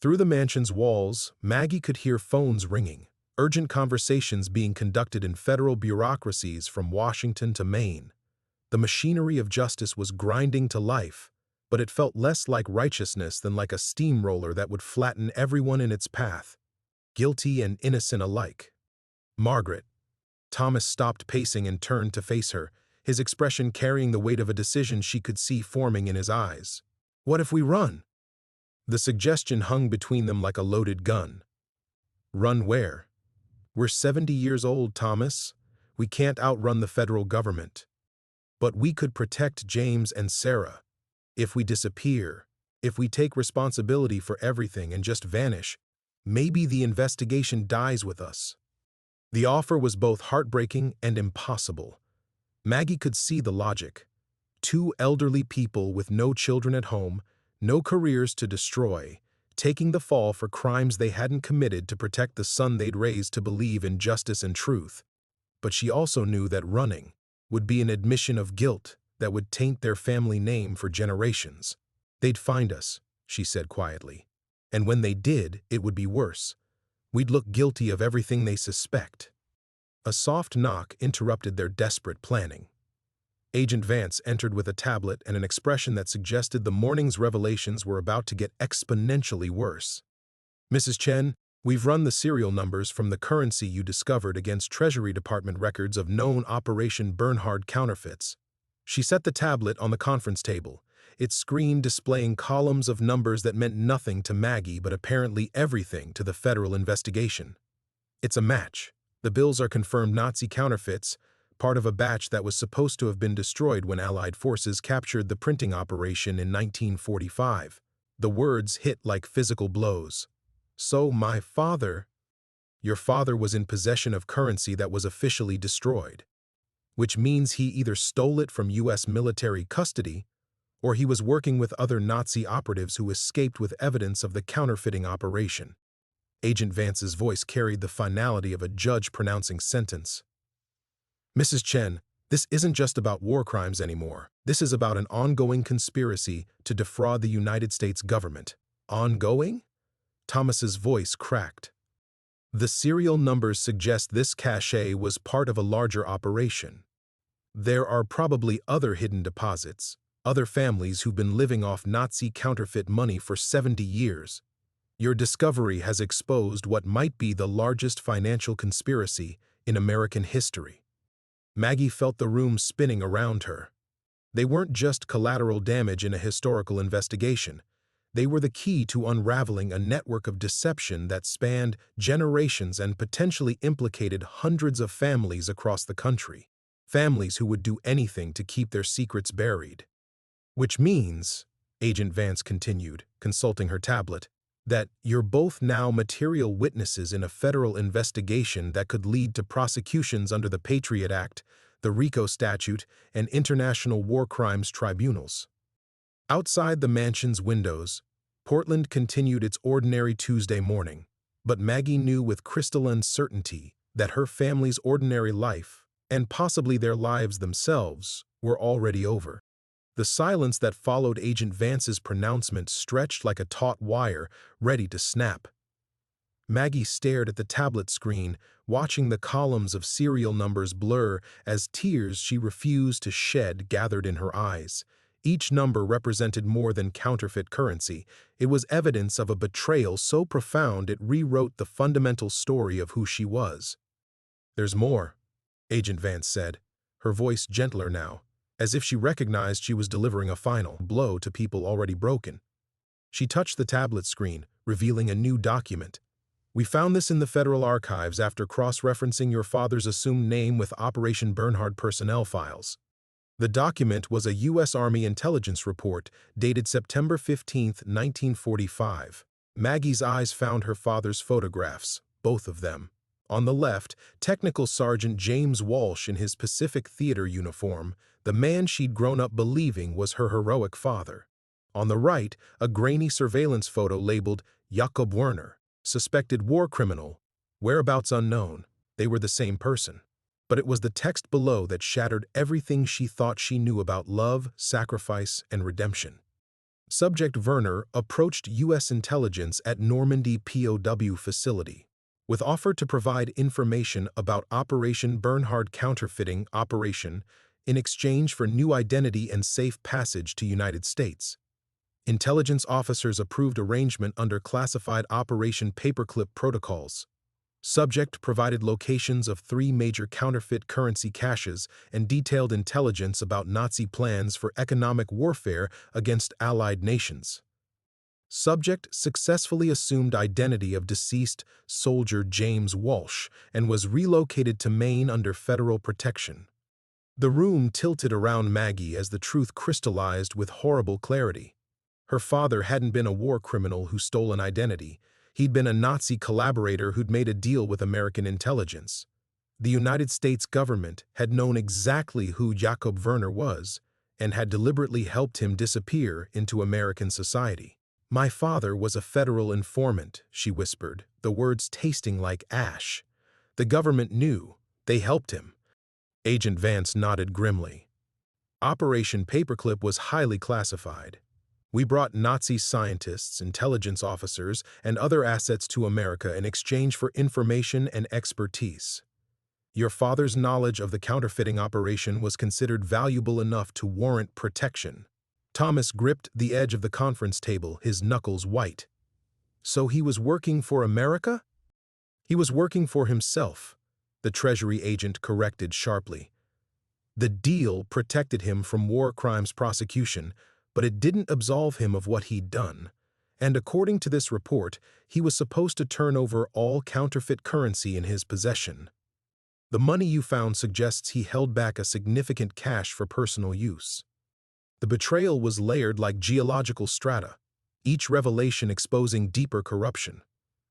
S1: Through the mansion's walls, Maggie could hear phones ringing, urgent conversations being conducted in federal bureaucracies from Washington to Maine. The machinery of justice was grinding to life, but it felt less like righteousness than like a steamroller that would flatten everyone in its path, guilty and innocent alike. "Margaret." Thomas stopped pacing and turned to face her, his expression carrying the weight of a decision she could see forming in his eyes. "What if we run?" The suggestion hung between them like a loaded gun. "Run where?" "We're 70 years old, Thomas. We can't outrun the federal government. But we could protect James and Sarah. If we disappear, if we take responsibility for everything and just vanish, maybe the investigation dies with us." The offer was both heartbreaking and impossible. Maggie could see the logic. 2 elderly people with no children at home, no careers to destroy, taking the fall for crimes they hadn't committed to protect the son they'd raised to believe in justice and truth. But she also knew that running would be an admission of guilt that would taint their family name for generations. "They'd find us," she said quietly. "And when they did, it would be worse. We'd look guilty of everything they suspect." A soft knock interrupted their desperate planning. Agent Vance entered with a tablet and an expression that suggested the morning's revelations were about to get exponentially worse. "Mrs. Chen, We've run the serial numbers from the currency you discovered against Treasury Department records of known Operation Bernhard counterfeits. She set the tablet on the conference table, its screen displaying columns of numbers that meant nothing to Maggie but apparently everything to the federal investigation. It's a match. The bills are confirmed Nazi counterfeits, part of a batch that was supposed to have been destroyed when Allied forces captured the printing operation in 1945. The words hit like physical blows. So your father was in possession of currency that was officially destroyed, which means he either stole it from U.S. military custody or he was working with other Nazi operatives who escaped with evidence of the counterfeiting operation. Agent Vance's voice carried the finality of a judge pronouncing sentence. Mrs. Chen, this isn't just about war crimes anymore. This is about an ongoing conspiracy to defraud the United States government. Ongoing? Thomas's voice cracked. The serial numbers suggest this cache was part of a larger operation. There are probably other hidden deposits, other families who've been living off Nazi counterfeit money for 70 years. Your discovery has exposed what might be the largest financial conspiracy in American history. Maggie felt the room spinning around her. They weren't just collateral damage in a historical investigation. They were the key to unraveling a network of deception that spanned generations and potentially implicated hundreds of families across the country. Families who would do anything to keep their secrets buried. Which means, Agent Vance continued, consulting her tablet, that you're both now material witnesses in a federal investigation that could lead to prosecutions under the Patriot Act, the RICO statute, and international war crimes tribunals. Outside the mansion's windows, Portland continued its ordinary Tuesday morning, but Maggie knew with crystalline certainty that her family's ordinary life, and possibly their lives themselves, were already over. The silence that followed Agent Vance's pronouncement stretched like a taut wire, ready to snap. Maggie stared at the tablet screen, watching the columns of serial numbers blur as tears she refused to shed gathered in her eyes. Each number represented more than counterfeit currency. It was evidence of a betrayal so profound it rewrote the fundamental story of who she was. "There's more," Agent Vance said, her voice gentler now, as if she recognized she was delivering a final blow to people already broken. She touched the tablet screen, revealing a new document. "We found this in the Federal Archives after cross-referencing your father's assumed name with Operation Bernhard personnel files." The document was a U.S. Army intelligence report dated September 15, 1945. Maggie's eyes found her father's photographs, both of them. On the left, Technical Sergeant James Walsh in his Pacific Theater uniform, the man she'd grown up believing was her heroic father. On the right, a grainy surveillance photo labeled Jakob Werner, suspected war criminal, whereabouts unknown. They were the same person. But it was the text below that shattered everything she thought she knew about love, sacrifice, and redemption. Subject Werner approached U.S. intelligence at Normandy POW facility, with offer to provide information about Operation Bernhard counterfeiting operation in exchange for new identity and safe passage to United States. Intelligence officers approved arrangement under classified Operation Paperclip protocols. Subject provided locations of 3 major counterfeit currency caches and detailed intelligence about Nazi plans for economic warfare against Allied nations. Subject successfully assumed identity of deceased soldier James Walsh and was relocated to Maine under federal protection. The room tilted around Maggie as the truth crystallized with horrible clarity. Her father hadn't been a war criminal who stole an identity. He'd been a Nazi collaborator who'd made a deal with American intelligence. The United States government had known exactly who Jakob Werner was and had deliberately helped him disappear into American society. "My father was a federal informant," she whispered, the words tasting like ash. "The government knew. They helped him." Agent Vance nodded grimly. Operation Paperclip was highly classified. "We brought Nazi scientists, intelligence officers, and other assets to America in exchange for information and expertise. Your father's knowledge of the counterfeiting operation was considered valuable enough to warrant protection." Thomas gripped the edge of the conference table, his knuckles white. "So he was working for America?" He was working for himself, the Treasury agent corrected sharply. The deal protected him from war crimes prosecution, but it didn't absolve him of what he'd done. And according to this report, he was supposed to turn over all counterfeit currency in his possession. The money you found suggests he held back a significant cash for personal use. The betrayal was layered like geological strata, each revelation exposing deeper corruption.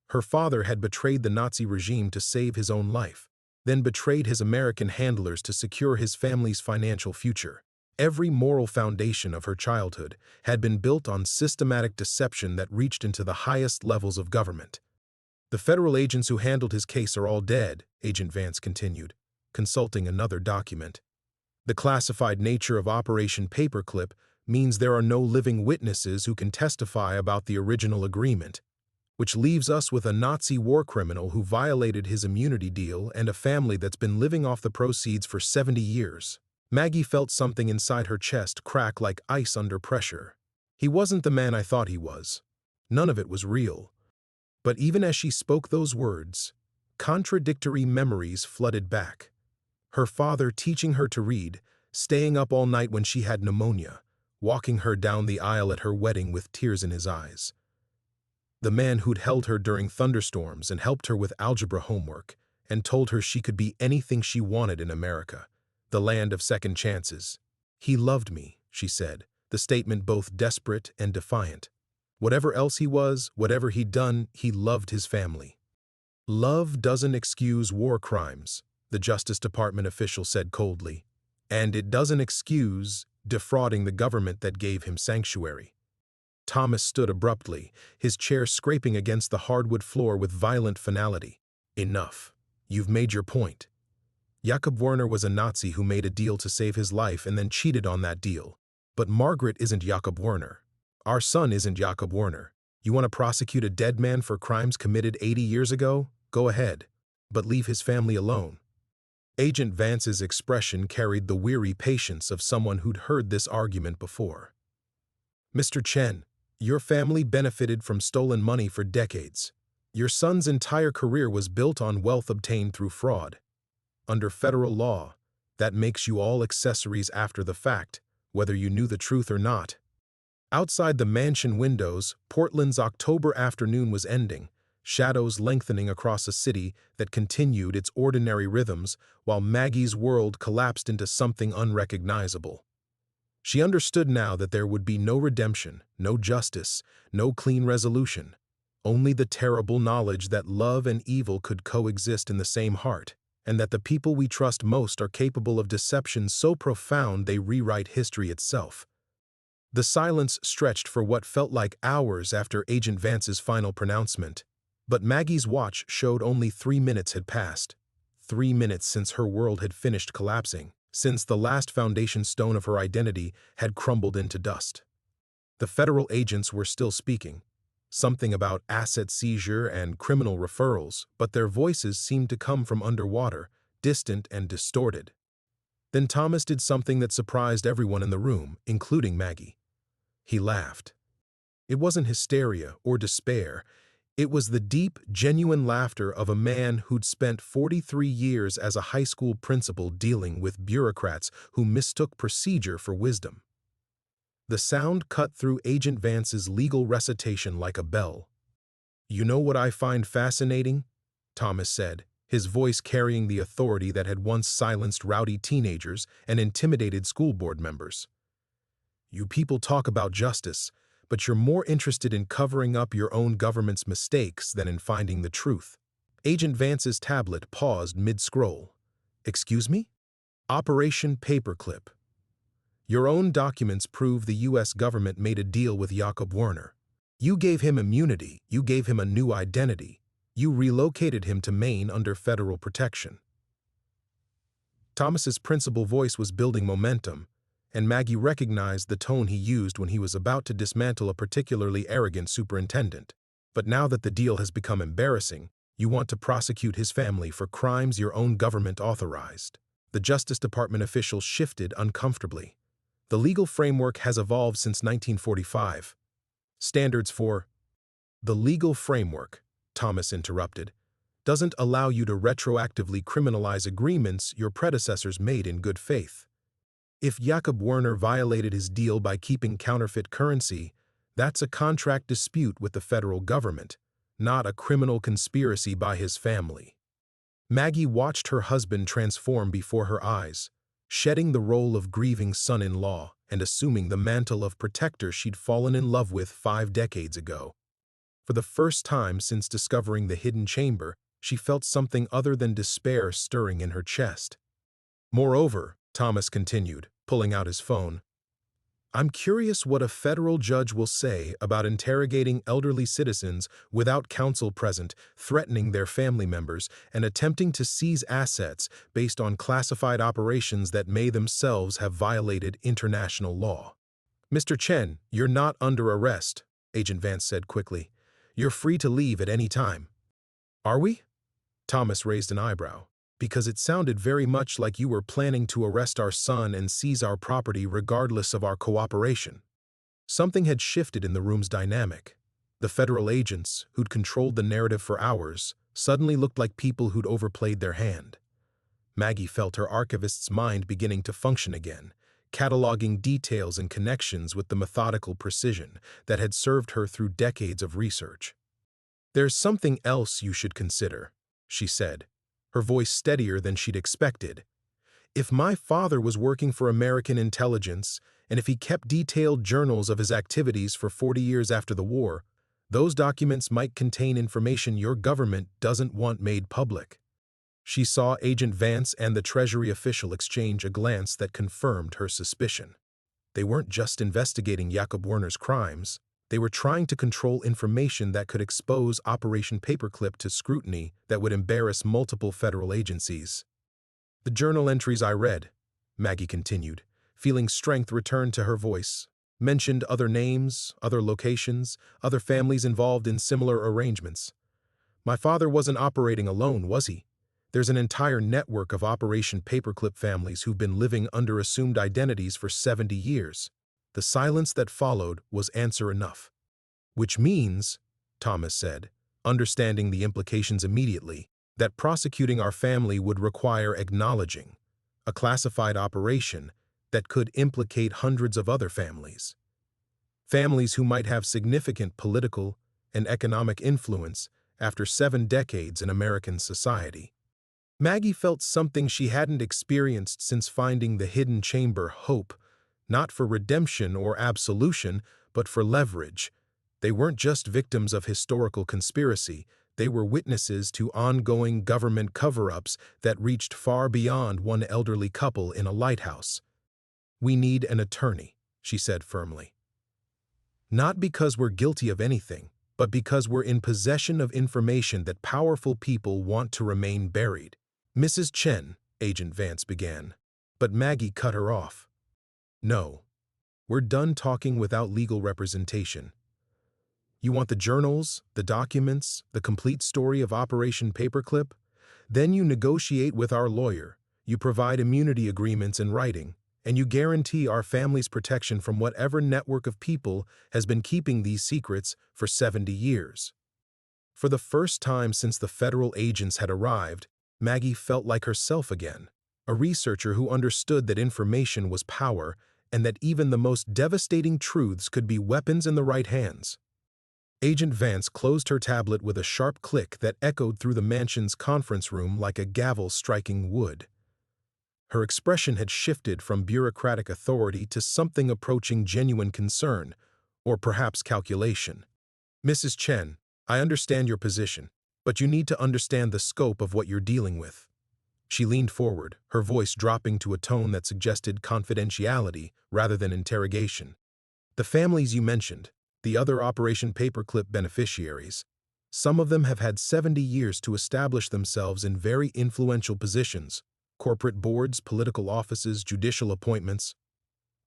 S1: Her father had betrayed the Nazi regime to save his own life, then betrayed his American handlers to secure his family's financial future. Every moral foundation of her childhood had been built on systematic deception that reached into the highest levels of government. The federal agents who handled his case are all dead, Agent Vance continued, consulting another document. The classified nature of Operation Paperclip means there are no living witnesses who can testify about the original agreement, which leaves us with a Nazi war criminal who violated his immunity deal and a family that's been living off the proceeds for 70 years. Maggie felt something inside her chest crack like ice under pressure. He wasn't the man I thought he was. None of it was real. But even as she spoke those words, contradictory memories flooded back. Her father teaching her to read, staying up all night when she had pneumonia, walking her down the aisle at her wedding with tears in his eyes. The man who'd held her during thunderstorms and helped her with algebra homework and told her she could be anything she wanted in America, the land of second chances. He loved me, she said, the statement both desperate and defiant. Whatever else he was, whatever he'd done, he loved his family. Love doesn't excuse war crimes, the Justice Department official said coldly, and it doesn't excuse defrauding the government that gave him sanctuary. Thomas stood abruptly, his chair scraping against the hardwood floor with violent finality. Enough. You've made your point. Jakob Werner was a Nazi who made a deal to save his life and then cheated on that deal. But Margaret isn't Jakob Werner. Our son isn't Jakob Werner. You want to prosecute a dead man for crimes committed 80 years ago? Go ahead. But leave his family alone. Agent Vance's expression carried the weary patience of someone who'd heard this argument before. Mr. Chen, your family benefited from stolen money for decades. Your son's entire career was built on wealth obtained through fraud. Under federal law, that makes you all accessories after the fact, whether you knew the truth or not. Outside the mansion windows, Portland's October afternoon was ending, shadows lengthening across a city that continued its ordinary rhythms while Maggie's world collapsed into something unrecognizable. She understood now that there would be no redemption, no justice, no clean resolution, only the terrible knowledge that love and evil could coexist in the same heart, and that the people we trust most are capable of deception so profound they rewrite history itself. The silence stretched for what felt like hours after Agent Vance's final pronouncement, but Maggie's watch showed only 3 minutes had passed. 3 minutes since her world had finished collapsing, since the last foundation stone of her identity had crumbled into dust. The federal agents were still speaking, something about asset seizure and criminal referrals, but their voices seemed to come from underwater, distant and distorted. Then Thomas did something that surprised everyone in the room, including Maggie. He laughed. It wasn't hysteria or despair. It was the deep, genuine laughter of a man who'd spent 43 years as a high school principal dealing with bureaucrats who mistook procedure for wisdom. The sound cut through Agent Vance's legal recitation like a bell. "You know what I find fascinating?" Thomas said, his voice carrying the authority that had once silenced rowdy teenagers and intimidated school board members. "You people talk about justice, but you're more interested in covering up your own government's mistakes than in finding the truth." Agent Vance's tablet paused mid-scroll. "Excuse me? Operation Paperclip. Your own documents prove the U.S. government made a deal with Jakob Werner. You gave him immunity, you gave him a new identity. You relocated him to Maine under federal protection." Thomas's principal voice was building momentum, and Maggie recognized the tone he used when he was about to dismantle a particularly arrogant superintendent. "But now that the deal has become embarrassing, you want to prosecute his family for crimes your own government authorized." The Justice Department official shifted uncomfortably. "The legal framework has evolved since 1945. Standards for—" "The legal framework," Thomas interrupted. doesn't allow you to retroactively criminalize agreements your predecessors made in good faith. If Jakob Werner violated his deal by keeping counterfeit currency, that's a contract dispute with the federal government, not a criminal conspiracy by his family. Maggie watched her husband transform before her eyes, shedding the role of grieving son-in-law and assuming the mantle of protector she'd fallen in love with 5 decades ago. For the first time since discovering the hidden chamber, she felt something other than despair stirring in her chest. Moreover, Thomas continued, pulling out his phone, I'm curious what a federal judge will say about interrogating elderly citizens without counsel present, threatening their family members, and attempting to seize assets based on classified operations that may themselves have violated international law. Mr. Chen, you're not under arrest, Agent Vance said quickly. You're free to leave at any time. Are we? Thomas raised an eyebrow, because it sounded very much like you were planning to arrest our son and seize our property regardless of our cooperation. Something had shifted in the room's dynamic. The federal agents, who'd controlled the narrative for hours, suddenly looked like people who'd overplayed their hand. Maggie felt her archivist's mind beginning to function again, cataloging details and connections with the methodical precision that had served her through decades of research. There's something else you should consider, she said, her voice steadier than she'd expected. If my father was working for American intelligence, and if he kept detailed journals of his activities for 40 years after the war, those documents might contain information your government doesn't want made public. She saw Agent Vance and the Treasury official exchange a glance that confirmed her suspicion. They weren't just investigating Jakob Werner's crimes. They were trying to control information that could expose Operation Paperclip to scrutiny that would embarrass multiple federal agencies. The journal entries I read, Maggie continued, feeling strength return to her voice, mentioned other names, other locations, other families involved in similar arrangements. My father wasn't operating alone, was he? There's an entire network of Operation Paperclip families who've been living under assumed identities for 70 years. The silence that followed was answer enough. Which means, Thomas said, understanding the implications immediately, that prosecuting our family would require acknowledging a classified operation that could implicate hundreds of other families. Families who might have significant political and economic influence after 7 decades in American society. Maggie felt something she hadn't experienced since finding the hidden chamber: hope, not for redemption or absolution, but for leverage. They weren't just victims of historical conspiracy, they were witnesses to ongoing government cover-ups that reached far beyond one elderly couple in a lighthouse. We need an attorney, she said firmly. Not because we're guilty of anything, but because we're in possession of information that powerful people want to remain buried. Mrs. Chen, Agent Vance began, but Maggie cut her off. No, we're done talking without legal representation. You want the journals, the documents, the complete story of Operation Paperclip? Then you negotiate with our lawyer, you provide immunity agreements in writing, and you guarantee our family's protection from whatever network of people has been keeping these secrets for 70 years. For the first time since the federal agents had arrived, Maggie felt like herself again, a researcher who understood that information was power and that even the most devastating truths could be weapons in the right hands. Agent Vance closed her tablet with a sharp click that echoed through the mansion's conference room like a gavel striking wood. Her expression had shifted from bureaucratic authority to something approaching genuine concern, or perhaps calculation. Mrs. Chen, I understand your position, but you need to understand the scope of what you're dealing with. She leaned forward, her voice dropping to a tone that suggested confidentiality rather than interrogation. The families you mentioned, the other Operation Paperclip beneficiaries, some of them have had 70 years to establish themselves in very influential positions, corporate boards, political offices, judicial appointments.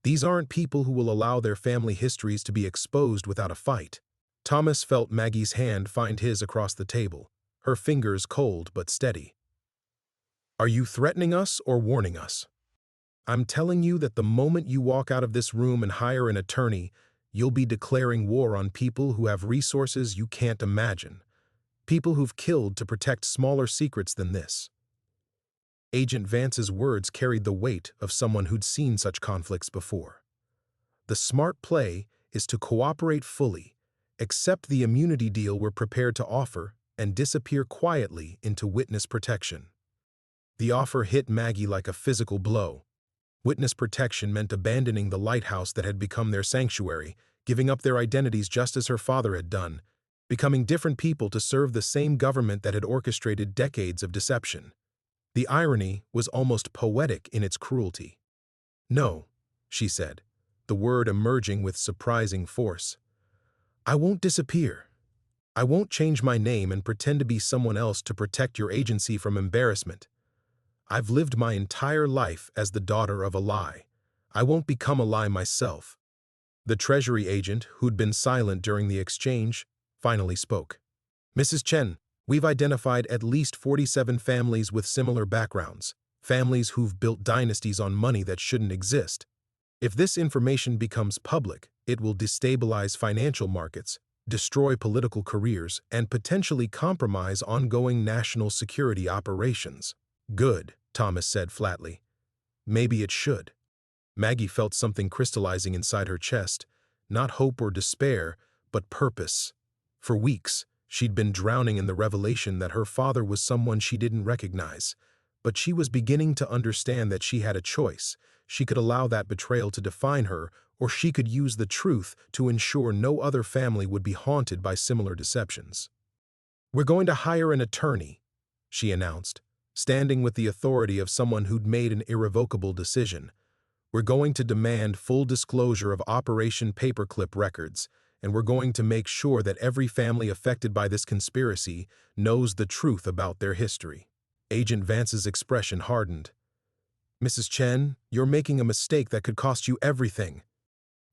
S1: These aren't people who will allow their family histories to be exposed without a fight. Thomas felt Maggie's hand find his across the table, her fingers cold but steady. Are you threatening us or warning us? I'm telling you that the moment you walk out of this room and hire an attorney, you'll be declaring war on people who have resources you can't imagine. People who've killed to protect smaller secrets than this. Agent Vance's words carried the weight of someone who'd seen such conflicts before. The smart play is to cooperate fully, accept the immunity deal we're prepared to offer, and disappear quietly into witness protection. The offer hit Maggie like a physical blow. Witness protection meant abandoning the lighthouse that had become their sanctuary, giving up their identities just as her father had done, becoming different people to serve the same government that had orchestrated decades of deception. The irony was almost poetic in its cruelty. "No," she said, the word emerging with surprising force. "I won't disappear. I won't change my name and pretend to be someone else to protect your agency from embarrassment. I've lived my entire life as the daughter of a lie. I won't become a lie myself." The Treasury agent, who'd been silent during the exchange, finally spoke. "Mrs. Chen, we've identified at least 47 families with similar backgrounds, families who've built dynasties on money that shouldn't exist. If this information becomes public, it will destabilize financial markets, destroy political careers, and potentially compromise ongoing national security operations." "Good," Thomas said flatly. "Maybe it should." Maggie felt something crystallizing inside her chest, not hope or despair, but purpose. For weeks, she'd been drowning in the revelation that her father was someone she didn't recognize, but she was beginning to understand that she had a choice. She could allow that betrayal to define her, or she could use the truth to ensure no other family would be haunted by similar deceptions. "We're going to hire an attorney," she announced, standing with the authority of someone who'd made an irrevocable decision. "We're going to demand full disclosure of Operation Paperclip records, and we're going to make sure that every family affected by this conspiracy knows the truth about their history." Agent Vance's expression hardened. "Mrs. Chen, you're making a mistake that could cost you everything.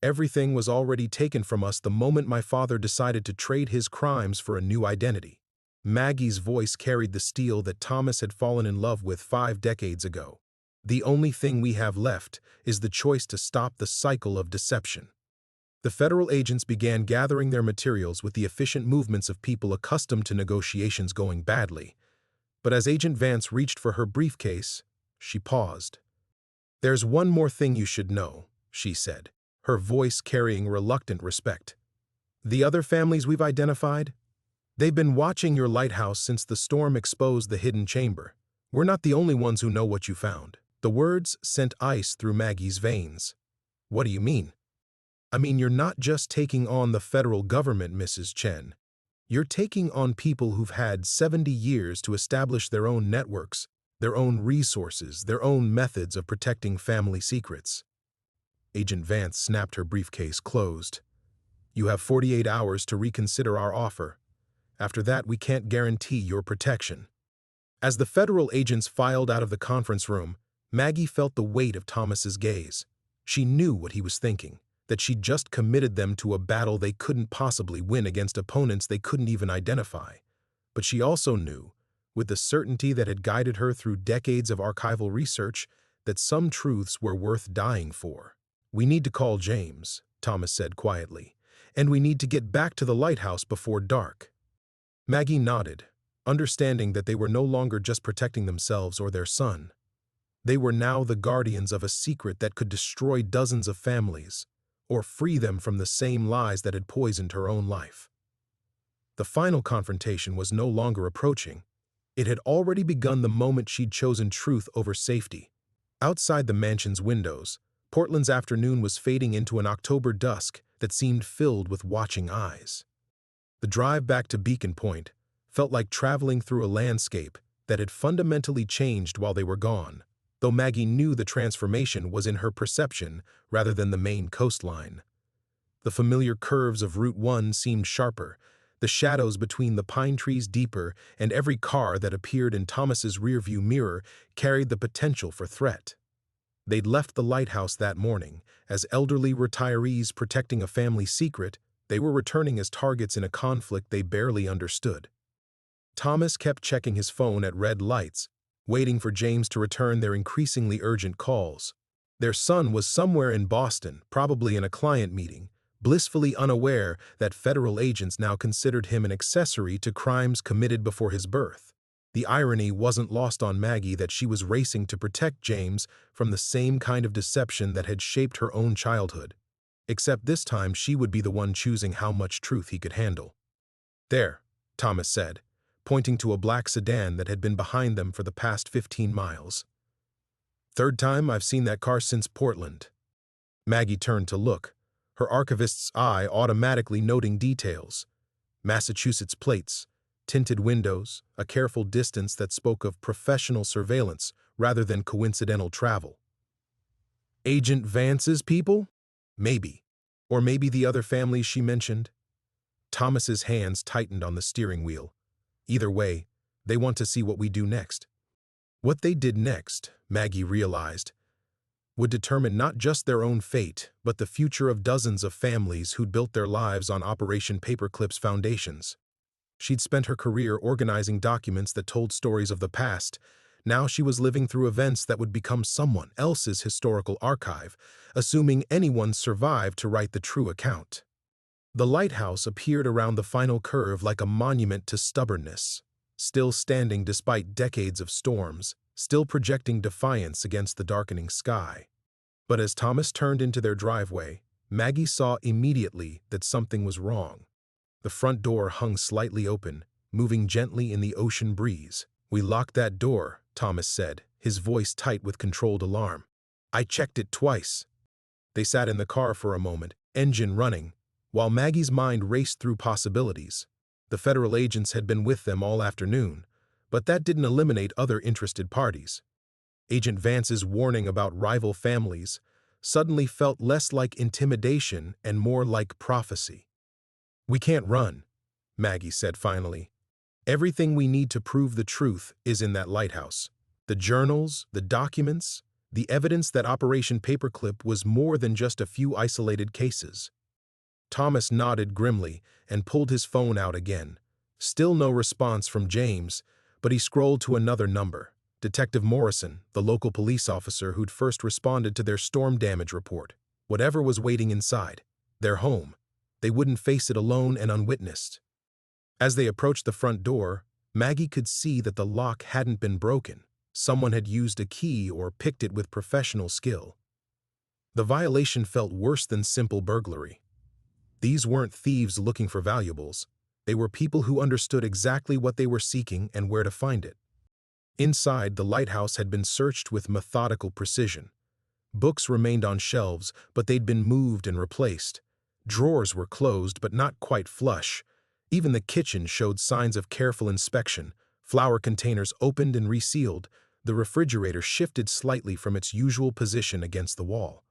S1: Everything was already taken from us the moment my father decided to trade his crimes for a new identity." Maggie's voice carried the steel that Thomas had fallen in love with 5 decades ago. "The only thing we have left is the choice to stop the cycle of deception." The federal agents began gathering their materials with the efficient movements of people accustomed to negotiations going badly. But as Agent Vance reached for her briefcase, she paused. "There's one more thing you should know," she said, her voice carrying reluctant respect. "The other families we've identified? They've been watching your lighthouse since the storm exposed the hidden chamber. We're not the only ones who know what you found." The words sent ice through Maggie's veins. "What do you mean?" "I mean, you're not just taking on the federal government, Mrs. Chen. You're taking on people who've had 70 years to establish their own networks, their own resources, their own methods of protecting family secrets." Agent Vance snapped her briefcase closed. "You have 48 hours to reconsider our offer. After that, we can't guarantee your protection." As the federal agents filed out of the conference room, Maggie felt the weight of Thomas's gaze. She knew what he was thinking, that she'd just committed them to a battle they couldn't possibly win against opponents they couldn't even identify. But she also knew, with the certainty that had guided her through decades of archival research, that some truths were worth dying for. "We need to call James," Thomas said quietly, "and we need to get back to the lighthouse before dark." Maggie nodded, understanding that they were no longer just protecting themselves or their son. They were now the guardians of a secret that could destroy dozens of families, or free them from the same lies that had poisoned her own life. The final confrontation was no longer approaching. It had already begun the moment she'd chosen truth over safety. Outside the mansion's windows, Portland's afternoon was fading into an October dusk that seemed filled with watching eyes. The drive back to Beacon Point felt like traveling through a landscape that had fundamentally changed while they were gone, though Maggie knew the transformation was in her perception rather than the main coastline. The familiar curves of Route 1 seemed sharper, the shadows between the pine trees deeper, and every car that appeared in Thomas's rearview mirror carried the potential for threat. They'd left the lighthouse that morning as elderly retirees protecting a family secret. They were returning as targets in a conflict they barely understood. Thomas kept checking his phone at red lights, waiting for James to return their increasingly urgent calls. Their son was somewhere in Boston, probably in a client meeting, blissfully unaware that federal agents now considered him an accessory to crimes committed before his birth. The irony wasn't lost on Maggie that she was racing to protect James from the same kind of deception that had shaped her own childhood. Except this time she would be the one choosing how much truth he could handle. "There," Thomas said, pointing to a black sedan that had been behind them for the past 15 miles. "Third time I've seen that car since Portland." Maggie turned to look, her archivist's eye automatically noting details. Massachusetts plates, tinted windows, a careful distance that spoke of professional surveillance rather than coincidental travel. Agent Vance's people? Maybe. Or maybe the other families she mentioned. Thomas's hands tightened on the steering wheel. Either way, they want to see what we do next. What they did next, Maggie realized, would determine not just their own fate, but the future of dozens of families who'd built their lives on Operation Paperclip's foundations. She'd spent her career organizing documents that told stories of the past. Now she was living through events that would become someone else's historical archive, assuming anyone survived to write the true account. The lighthouse appeared around the final curve like a monument to stubbornness, still standing despite decades of storms, still projecting defiance against the darkening sky. But as Thomas turned into their driveway, Maggie saw immediately that something was wrong. The front door hung slightly open, moving gently in the ocean breeze. "We locked that door," Thomas said, his voice tight with controlled alarm. "I checked it twice." They sat in the car for a moment, engine running, while Maggie's mind raced through possibilities. The federal agents had been with them all afternoon, but that didn't eliminate other interested parties. Agent Vance's warning about rival families suddenly felt less like intimidation and more like prophecy. "We can't run," Maggie said finally. "Everything we need to prove the truth is in that lighthouse. The journals, the documents, the evidence that Operation Paperclip was more than just a few isolated cases." Thomas nodded grimly and pulled his phone out again. Still no response from James, but he scrolled to another number. Detective Morrison, the local police officer who'd first responded to their storm damage report. Whatever was waiting inside, their home, they wouldn't face it alone and unwitnessed. As they approached the front door, Maggie could see that the lock hadn't been broken. Someone had used a key or picked it with professional skill. The violation felt worse than simple burglary. These weren't thieves looking for valuables. They were people who understood exactly what they were seeking and where to find it. Inside, the lighthouse had been searched with methodical precision. Books remained on shelves, but they'd been moved and replaced. Drawers were closed, but not quite flush. Even the kitchen showed signs of careful inspection. Flour containers opened and resealed. The refrigerator shifted slightly from its usual position against the wall.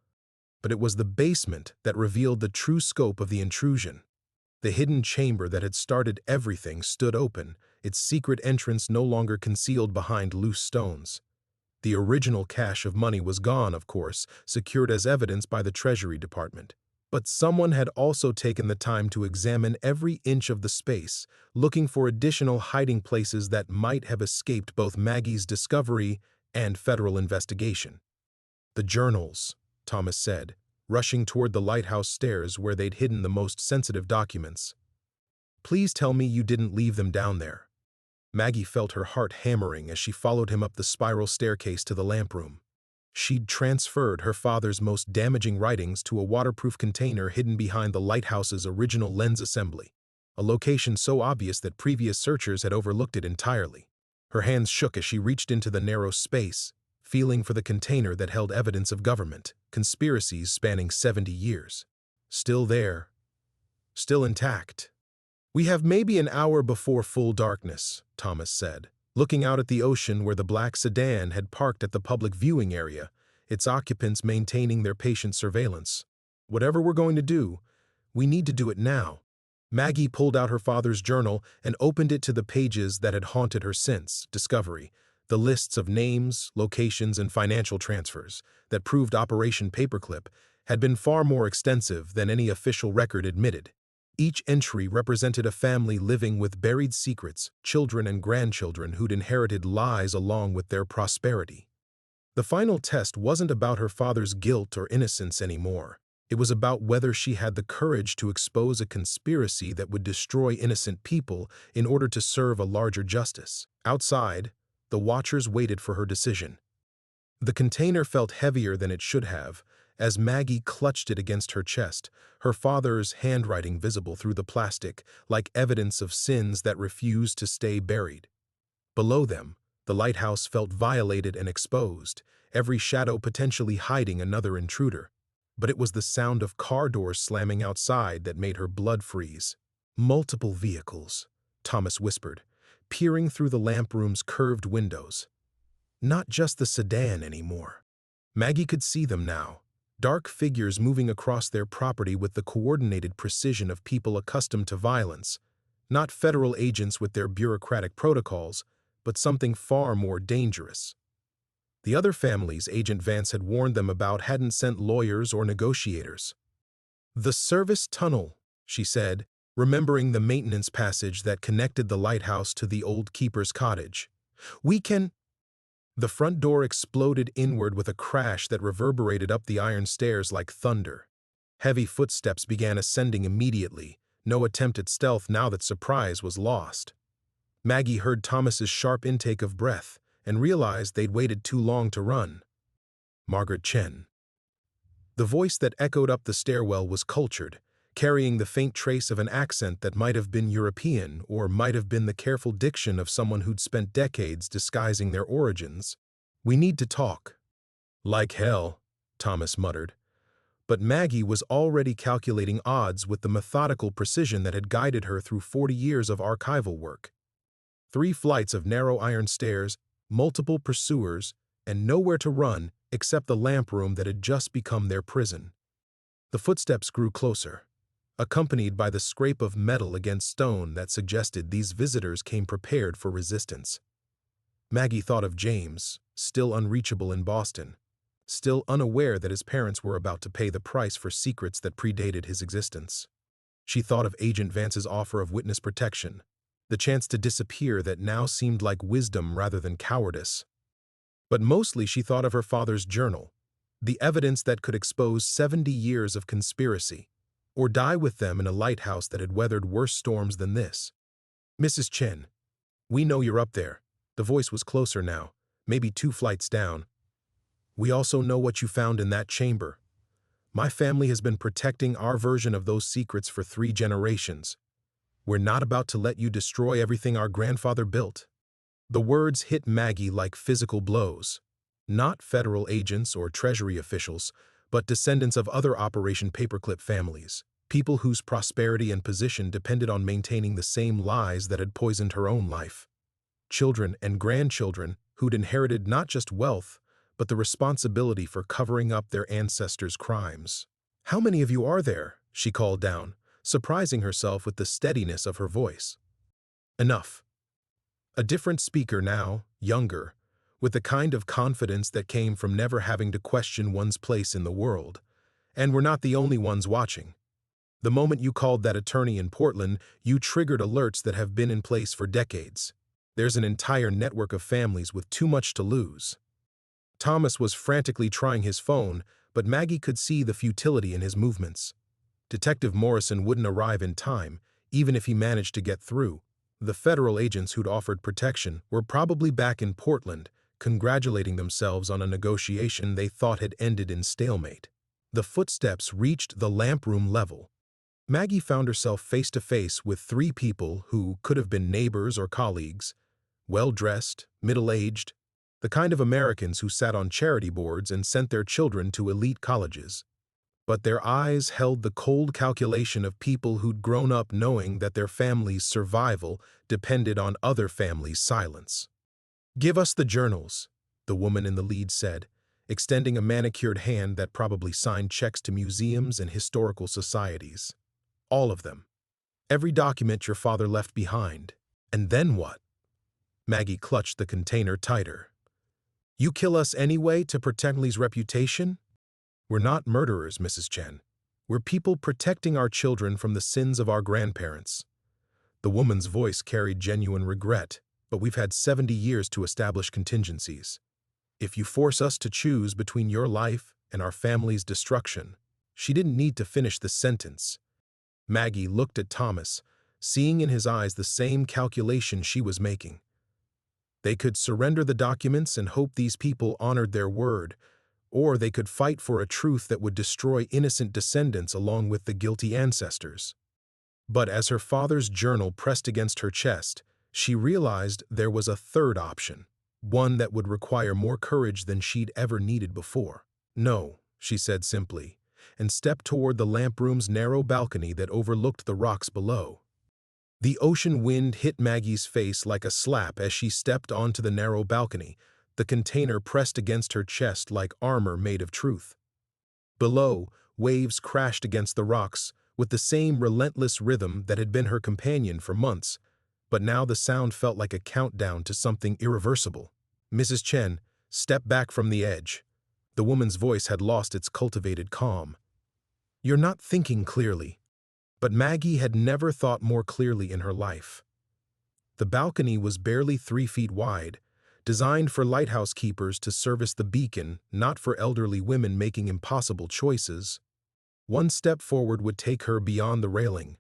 S1: But it was the basement that revealed the true scope of the intrusion. The hidden chamber that had started everything stood open, its secret entrance no longer concealed behind loose stones. The original cache of money was gone, of course, secured as evidence by the Treasury Department. But someone had also taken the time to examine every inch of the space, looking for additional hiding places that might have escaped both Maggie's discovery and federal investigation. "The journals," Thomas said, rushing toward the lighthouse stairs where they'd hidden the most sensitive documents. "Please tell me you didn't leave them down there." Maggie felt her heart hammering as she followed him up the spiral staircase to the lamp room. She'd transferred her father's most damaging writings to a waterproof container hidden behind the lighthouse's original lens assembly, a location so obvious that previous searchers had overlooked it entirely. Her hands shook as she reached into the narrow space, feeling for the container that held evidence of government conspiracies spanning 70 years. Still there. Still intact. "We have maybe an hour before full darkness," Thomas said, looking out at the ocean where the black sedan had parked at the public viewing area, its occupants maintaining their patient surveillance. "Whatever we're going to do, we need to do it now." Maggie pulled out her father's journal and opened it to the pages that had haunted her since discovery, the lists of names, locations, and financial transfers that proved Operation Paperclip had been far more extensive than any official record admitted. Each entry represented a family living with buried secrets, children and grandchildren who'd inherited lies along with their prosperity. The final test wasn't about her father's guilt or innocence anymore. It was about whether she had the courage to expose a conspiracy that would destroy innocent people in order to serve a larger justice. Outside, the watchers waited for her decision. The container felt heavier than it should have, as Maggie clutched it against her chest, her father's handwriting visible through the plastic, like evidence of sins that refused to stay buried. Below them, the lighthouse felt violated and exposed, every shadow potentially hiding another intruder. But it was the sound of car doors slamming outside that made her blood freeze. "Multiple vehicles," Thomas whispered, peering through the lamp room's curved windows. Not just the sedan anymore. Maggie could see them now, dark figures moving across their property with the coordinated precision of people accustomed to violence, not federal agents with their bureaucratic protocols, but something far more dangerous. The other families Agent Vance had warned them about hadn't sent lawyers or negotiators. "The service tunnel," she said, remembering the maintenance passage that connected the lighthouse to the old keeper's cottage. "We can—" The front door exploded inward with a crash that reverberated up the iron stairs like thunder. Heavy footsteps began ascending immediately, no attempt at stealth now that surprise was lost. Maggie heard Thomas's sharp intake of breath and realized they'd waited too long to run. Margaret Chen. The voice that echoed up the stairwell was cultured, carrying the faint trace of an accent that might have been European or might have been the careful diction of someone who'd spent decades disguising their origins. "We need to talk." "Like hell," Thomas muttered. But Maggie was already calculating odds with the methodical precision that had guided her through 40 years of archival work. 3 flights of narrow iron stairs, multiple pursuers, and nowhere to run except the lamp room that had just become their prison. The footsteps grew closer, accompanied by the scrape of metal against stone that suggested these visitors came prepared for resistance. Maggie thought of James, still unreachable in Boston, still unaware that his parents were about to pay the price for secrets that predated his existence. She thought of Agent Vance's offer of witness protection, the chance to disappear that now seemed like wisdom rather than cowardice. But mostly she thought of her father's journal, the evidence that could expose 70 years of conspiracy, or die with them in a lighthouse that had weathered worse storms than this. "Mrs. Chen, we know you're up there." The voice was closer now, maybe 2 flights down. "We also know what you found in that chamber. My family has been protecting our version of those secrets for 3 generations. We're not about to let you destroy everything our grandfather built." The words hit Maggie like physical blows. Not federal agents or Treasury officials, but descendants of other Operation Paperclip families, people whose prosperity and position depended on maintaining the same lies that had poisoned her own life. Children and grandchildren who'd inherited not just wealth, but the responsibility for covering up their ancestors' crimes. "How many of you are there?" she called down, surprising herself with the steadiness of her voice. "Enough." A different speaker now, younger, with the kind of confidence that came from never having to question one's place in the world. "And we're not the only ones watching. The moment you called that attorney in Portland, you triggered alerts that have been in place for decades. There's an entire network of families with too much to lose." Thomas was frantically trying his phone, but Maggie could see the futility in his movements. Detective Morrison wouldn't arrive in time, even if he managed to get through. The federal agents who'd offered protection were probably back in Portland, congratulating themselves on a negotiation they thought had ended in stalemate. The footsteps reached the lamp room level. Maggie found herself face to face with 3 people who could have been neighbors or colleagues, well-dressed, middle-aged, the kind of Americans who sat on charity boards and sent their children to elite colleges. But their eyes held the cold calculation of people who'd grown up knowing that their family's survival depended on other families' silence. "Give us the journals," the woman in the lead said, extending a manicured hand that probably signed checks to museums and historical societies. "All of them. Every document your father left behind." "And then what?" Maggie clutched the container tighter. "You kill us anyway to protect Lee's reputation?" "We're not murderers, Mrs. Chen. We're people protecting our children from the sins of our grandparents." The woman's voice carried genuine regret, "But we've had 70 years to establish contingencies. If you force us to choose between your life and our family's destruction," She didn't need to finish the sentence. Maggie looked at Thomas, seeing in his eyes the same calculation she was making. They could surrender the documents and hope these people honored their word, or they could fight for a truth that would destroy innocent descendants along with the guilty ancestors. But as her father's journal pressed against her chest, she realized there was a third option, one that would require more courage than she'd ever needed before. "No," she said simply, and stepped toward the lamp room's narrow balcony that overlooked the rocks below. The ocean wind hit Maggie's face like a slap as she stepped onto the narrow balcony, the container pressed against her chest like armor made of truth. Below, waves crashed against the rocks with the same relentless rhythm that had been her companion for months, but now the sound felt like a countdown to something irreversible. "Mrs. Chen, step back from the edge." The woman's voice had lost its cultivated calm. "You're not thinking clearly." But Maggie had never thought more clearly in her life. The balcony was barely 3 feet wide, designed for lighthouse keepers to service the beacon, not for elderly women making impossible choices. One step forward would take her beyond the railing.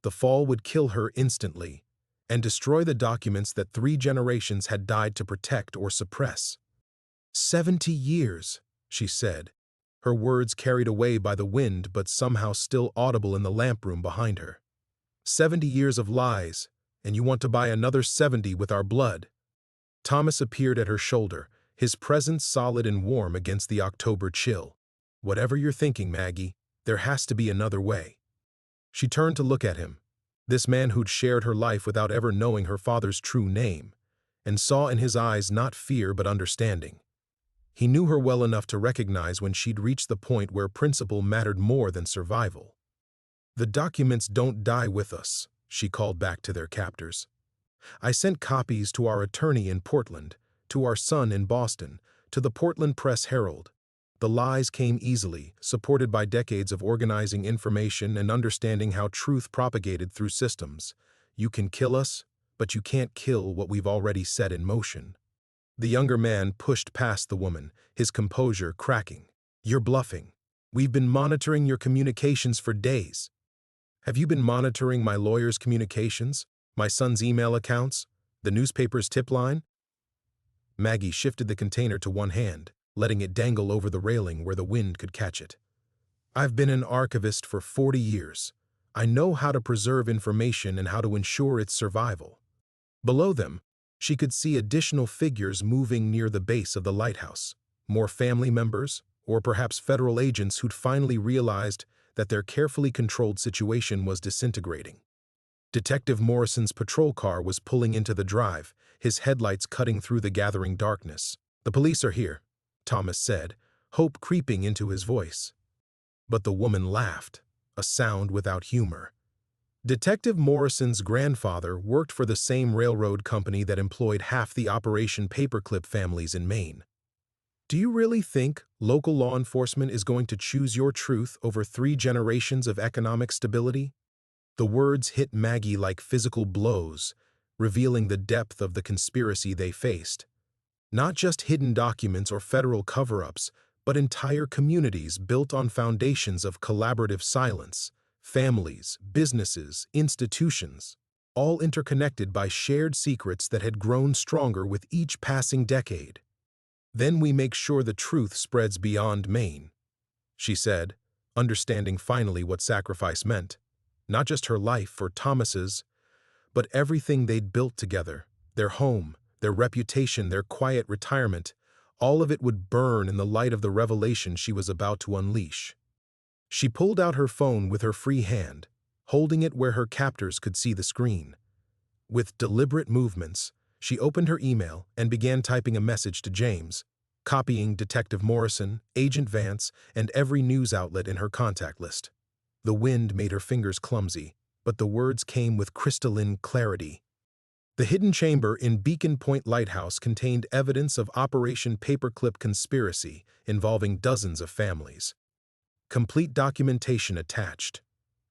S1: The fall would kill her instantly and destroy the documents that 3 generations had died to protect or suppress. 70 years, she said, her words carried away by the wind but somehow still audible in the lamp room behind her. 70 years of lies, and you want to buy another 70 with our blood. Thomas appeared at her shoulder, his presence solid and warm against the October chill. "Whatever you're thinking, Maggie, there has to be another way." She turned to look at him, this man who'd shared her life without ever knowing her father's true name, and saw in his eyes not fear but understanding. He knew her well enough to recognize when she'd reached the point where principle mattered more than survival. "The documents don't die with us," she called back to their captors. "I sent copies to our attorney in Portland, to our son in Boston, to the Portland Press-Herald. The lies came easily, supported by decades of organizing information and understanding how truth propagated through systems. You can kill us, but you can't kill what we've already set in motion." The younger man pushed past the woman, his composure cracking. "You're bluffing. We've been monitoring your communications for days." "Have you been monitoring my lawyer's communications, my son's email accounts, the newspaper's tip line?" Maggie shifted the container to one hand, letting it dangle over the railing where the wind could catch it. "I've been an archivist for 40 years. I know how to preserve information and how to ensure its survival." Below them, she could see additional figures moving near the base of the lighthouse, more family members, or perhaps federal agents who'd finally realized that their carefully controlled situation was disintegrating. Detective Morrison's patrol car was pulling into the drive, his headlights cutting through the gathering darkness. "The police are here," Thomas said, hope creeping into his voice. But the woman laughed, a sound without humor. Detective Morrison's grandfather worked for the same railroad company that employed half the Operation Paperclip families in Maine. "Do you really think local law enforcement is going to choose your truth over 3 generations of economic stability?" The words hit Maggie like physical blows, revealing the depth of the conspiracy they faced. Not just hidden documents or federal cover-ups, but entire communities built on foundations of collaborative silence. Families, businesses, institutions, all interconnected by shared secrets that had grown stronger with each passing decade. "Then we make sure the truth spreads beyond Maine," she said, understanding finally what sacrifice meant. Not just her life or Thomas's, but everything they'd built together, their home, their reputation, their quiet retirement, all of it would burn in the light of the revelation she was about to unleash. She pulled out her phone with her free hand, holding it where her captors could see the screen. With deliberate movements, she opened her email and began typing a message to James, copying Detective Morrison, Agent Vance, and every news outlet in her contact list. The wind made her fingers clumsy, but the words came with crystalline clarity. The hidden chamber in Beacon Point Lighthouse contained evidence of Operation Paperclip conspiracy involving dozens of families. Complete documentation attached.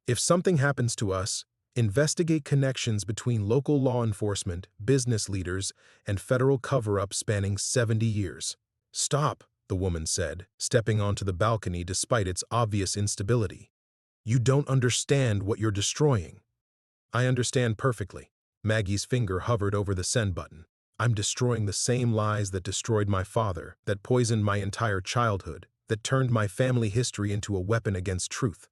S1: If something happens to us, investigate connections between local law enforcement, business leaders, and federal cover-up spanning 70 years. "Stop," the woman said, stepping onto the balcony despite its obvious instability. "You don't understand what you're destroying." "I understand perfectly." Maggie's finger hovered over the send button. "I'm destroying the same lies that destroyed my father, that poisoned my entire childhood, that turned my family history into a weapon against truth."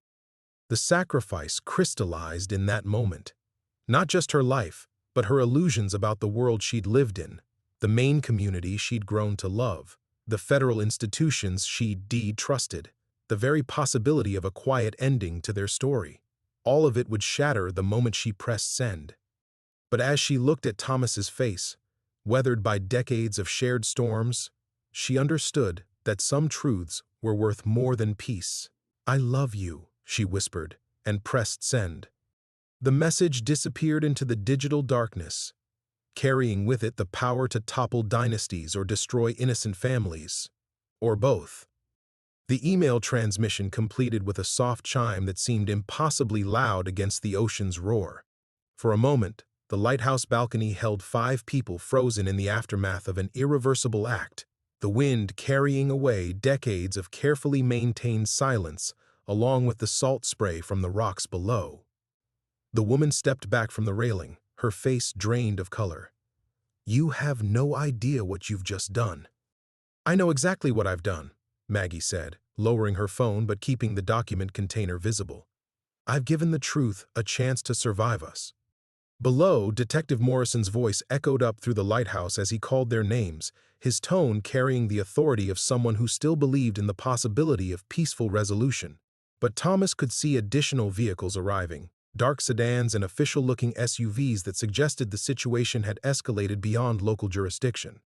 S1: The sacrifice crystallized in that moment. Not just her life, but her illusions about the world she'd lived in, the Maine community she'd grown to love, the federal institutions she'd trusted, the very possibility of a quiet ending to their story. All of it would shatter the moment she pressed send. But as she looked at Thomas's face, weathered by decades of shared storms, she understood that some truths were worth more than peace. "I love you," she whispered, and pressed send. The message disappeared into the digital darkness, carrying with it the power to topple dynasties or destroy innocent families. Or both. The email transmission completed with a soft chime that seemed impossibly loud against the ocean's roar. For a moment, the lighthouse balcony held 5 people frozen in the aftermath of an irreversible act, the wind carrying away decades of carefully maintained silence along with the salt spray from the rocks below. The woman stepped back from the railing, her face drained of color. "You have no idea what you've just done." "I know exactly what I've done," Maggie said, lowering her phone but keeping the document container visible. "I've given the truth a chance to survive us." Below, Detective Morrison's voice echoed up through the lighthouse as he called their names, his tone carrying the authority of someone who still believed in the possibility of peaceful resolution. But Thomas could see additional vehicles arriving, dark sedans and official-looking SUVs that suggested the situation had escalated beyond local jurisdiction.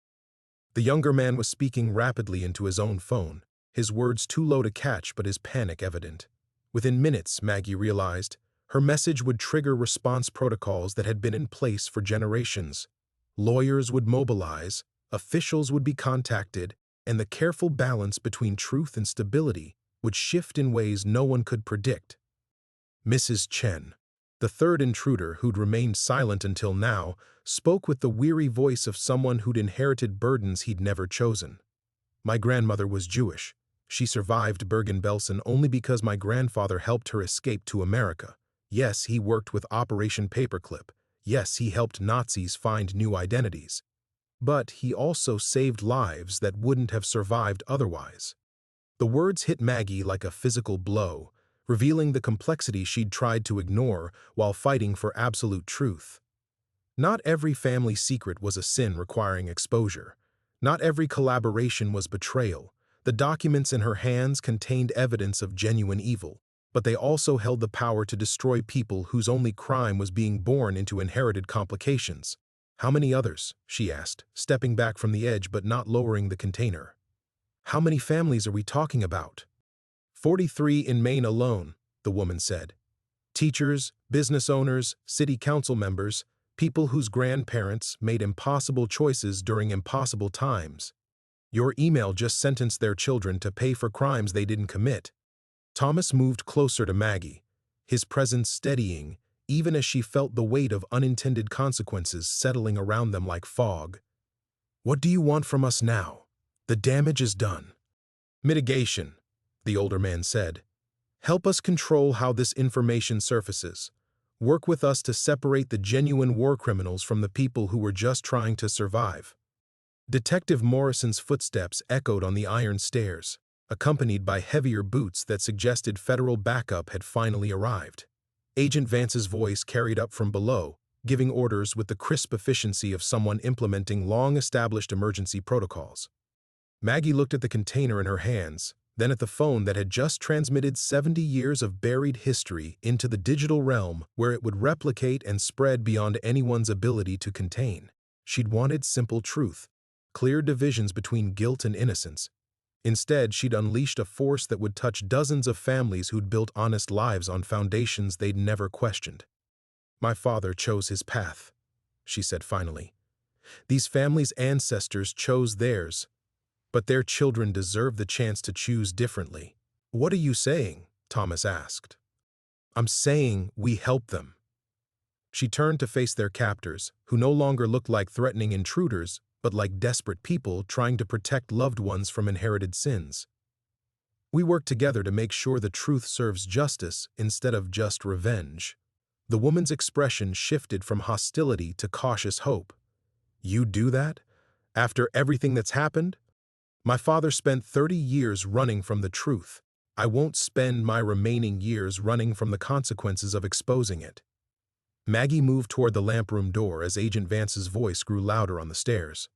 S1: The younger man was speaking rapidly into his own phone, his words too low to catch but his panic evident. Within minutes, Maggie realized, her message would trigger response protocols that had been in place for generations. Lawyers would mobilize, officials would be contacted, and the careful balance between truth and stability would shift in ways no one could predict. Mrs. Chen, the third intruder who'd remained silent until now, spoke with the weary voice of someone who'd inherited burdens he'd never chosen. "My grandmother was Jewish. She survived Bergen-Belsen only because my grandfather helped her escape to America. Yes, he worked with Operation Paperclip. Yes, he helped Nazis find new identities. But he also saved lives that wouldn't have survived otherwise." The words hit Maggie like a physical blow, revealing the complexity she'd tried to ignore while fighting for absolute truth. Not every family secret was a sin requiring exposure. Not every collaboration was betrayal. The documents in her hands contained evidence of genuine evil, but they also held the power to destroy people whose only crime was being born into inherited complications. "How many others?" she asked, stepping back from the edge but not lowering the container. "How many families are we talking about?" 43 in Maine alone," the woman said. "Teachers, business owners, city council members, people whose grandparents made impossible choices during impossible times. Your email just sentenced their children to pay for crimes they didn't commit." Thomas moved closer to Maggie, his presence steadying, even as she felt the weight of unintended consequences settling around them like fog. "What do you want from us now? The damage is done." "Mitigation," the older man said. "Help us control how this information surfaces. Work with us to separate the genuine war criminals from the people who were just trying to survive." Detective Morrison's footsteps echoed on the iron stairs, accompanied by heavier boots that suggested federal backup had finally arrived. Agent Vance's voice carried up from below, giving orders with the crisp efficiency of someone implementing long-established emergency protocols. Maggie looked at the container in her hands, then at the phone that had just transmitted 70 years of buried history into the digital realm where it would replicate and spread beyond anyone's ability to contain. She'd wanted simple truth, clear divisions between guilt and innocence. Instead, she'd unleashed a force that would touch dozens of families who'd built honest lives on foundations they'd never questioned. "My father chose his path," she said finally. "These families' ancestors chose theirs, but their children deserve the chance to choose differently." "What are you saying?" Thomas asked. "I'm saying we help them." She turned to face their captors, who no longer looked like threatening intruders, but like desperate people trying to protect loved ones from inherited sins. We work together to make sure the truth serves justice instead of just revenge. The woman's expression shifted from hostility to cautious hope. You do that? After everything that's happened? My father spent 30 years running from the truth. I won't spend my remaining years running from the consequences of exposing it. Maggie moved toward the lamp room door as Agent Vance's voice grew louder on the stairs.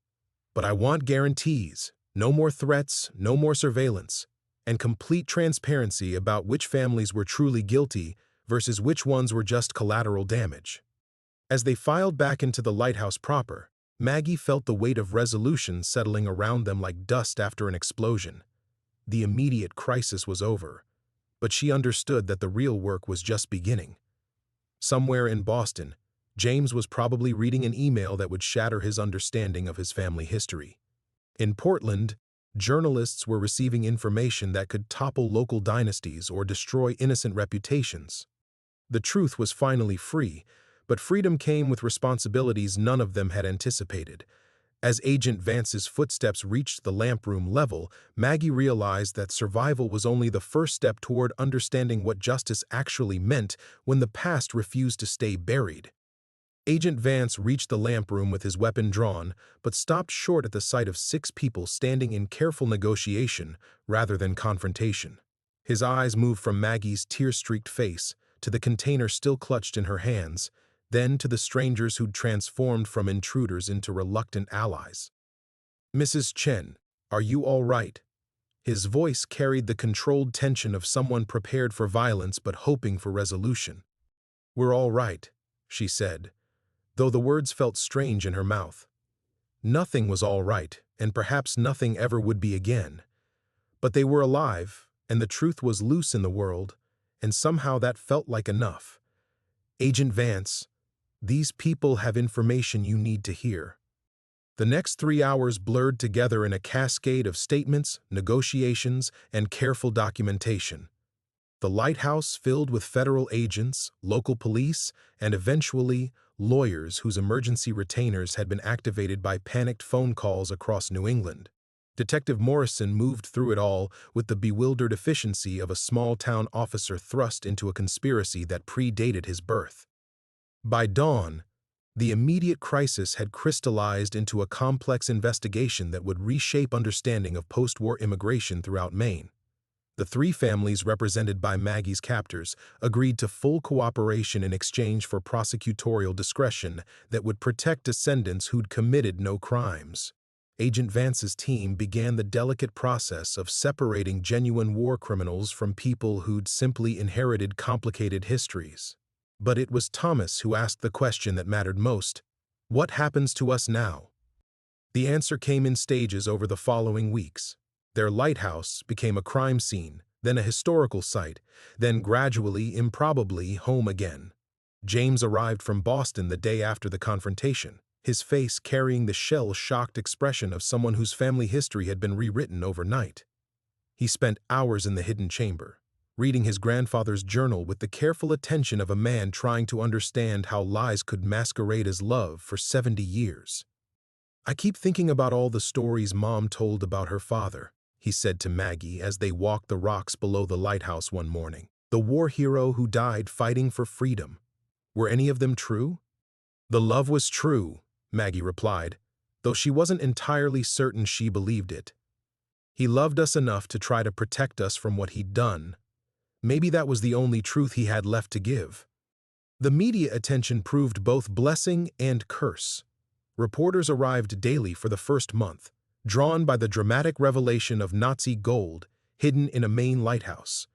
S1: But I want guarantees, no more threats, no more surveillance, and complete transparency about which families were truly guilty versus which ones were just collateral damage. As they filed back into the lighthouse proper, Maggie felt the weight of resolution settling around them like dust after an explosion. The immediate crisis was over, but she understood that the real work was just beginning. Somewhere in Boston, James was probably reading an email that would shatter his understanding of his family history. In Portland, journalists were receiving information that could topple local dynasties or destroy innocent reputations. The truth was finally free, but freedom came with responsibilities none of them had anticipated. As Agent Vance's footsteps reached the lamp room level, Maggie realized that survival was only the first step toward understanding what justice actually meant when the past refused to stay buried. Agent Vance reached the lamp room with his weapon drawn, but stopped short at the sight of 6 people standing in careful negotiation rather than confrontation. His eyes moved from Maggie's tear-streaked face to the container still clutched in her hands, then to the strangers who'd transformed from intruders into reluctant allies. "Mrs. Chen, are you all right?" His voice carried the controlled tension of someone prepared for violence but hoping for resolution. "We're all right," she said, though the words felt strange in her mouth. Nothing was all right, and perhaps nothing ever would be again. But they were alive, and the truth was loose in the world, and somehow that felt like enough. "Agent Vance, these people have information you need to hear." The next 3 hours blurred together in a cascade of statements, negotiations, and careful documentation. The lighthouse filled with federal agents, local police, and eventually lawyers whose emergency retainers had been activated by panicked phone calls across New England. Detective Morrison moved through it all with the bewildered efficiency of a small-town officer thrust into a conspiracy that predated his birth. By dawn, the immediate crisis had crystallized into a complex investigation that would reshape understanding of post-war immigration throughout Maine. The 3 families represented by Maggie's captors agreed to full cooperation in exchange for prosecutorial discretion that would protect descendants who'd committed no crimes. Agent Vance's team began the delicate process of separating genuine war criminals from people who'd simply inherited complicated histories. But it was Thomas who asked the question that mattered most: what happens to us now? The answer came in stages over the following weeks. Their lighthouse became a crime scene, then a historical site, then gradually, improbably, home again. James arrived from Boston the day after the confrontation, his face carrying the shell-shocked expression of someone whose family history had been rewritten overnight. He spent hours in the hidden chamber, reading his grandfather's journal with the careful attention of a man trying to understand how lies could masquerade as love for 70 years. "I keep thinking about all the stories Mom told about her father," he said to Maggie as they walked the rocks below the lighthouse one morning. "The war hero who died fighting for freedom. Were any of them true?" "The love was true," Maggie replied, though she wasn't entirely certain she believed it. "He loved us enough to try to protect us from what he'd done. Maybe that was the only truth he had left to give." The media attention proved both blessing and curse. Reporters arrived daily for the first month, drawn by the dramatic revelation of Nazi gold hidden in a Maine lighthouse.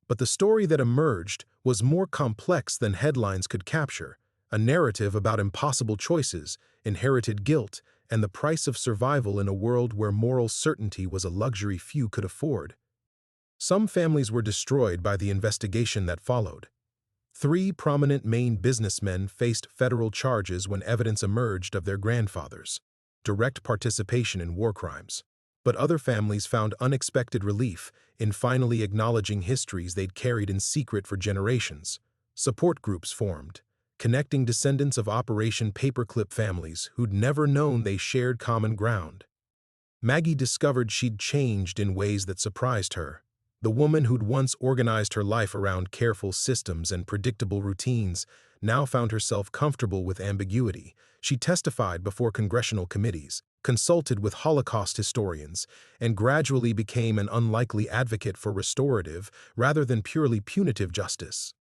S1: But the story that emerged was more complex than headlines could capture, a narrative about impossible choices, inherited guilt, and the price of survival in a world where moral certainty was a luxury few could afford. Some families were destroyed by the investigation that followed. 3 prominent Maine businessmen faced federal charges when evidence emerged of their grandfathers' direct participation in war crimes. But other families found unexpected relief in finally acknowledging histories they'd carried in secret for generations. Support groups formed, connecting descendants of Operation Paperclip families who'd never known they shared common ground. Maggie discovered she'd changed in ways that surprised her. The woman who'd once organized her life around careful systems and predictable routines now found herself comfortable with ambiguity. She testified before congressional committees, consulted with Holocaust historians, and gradually became an unlikely advocate for restorative rather than purely punitive justice.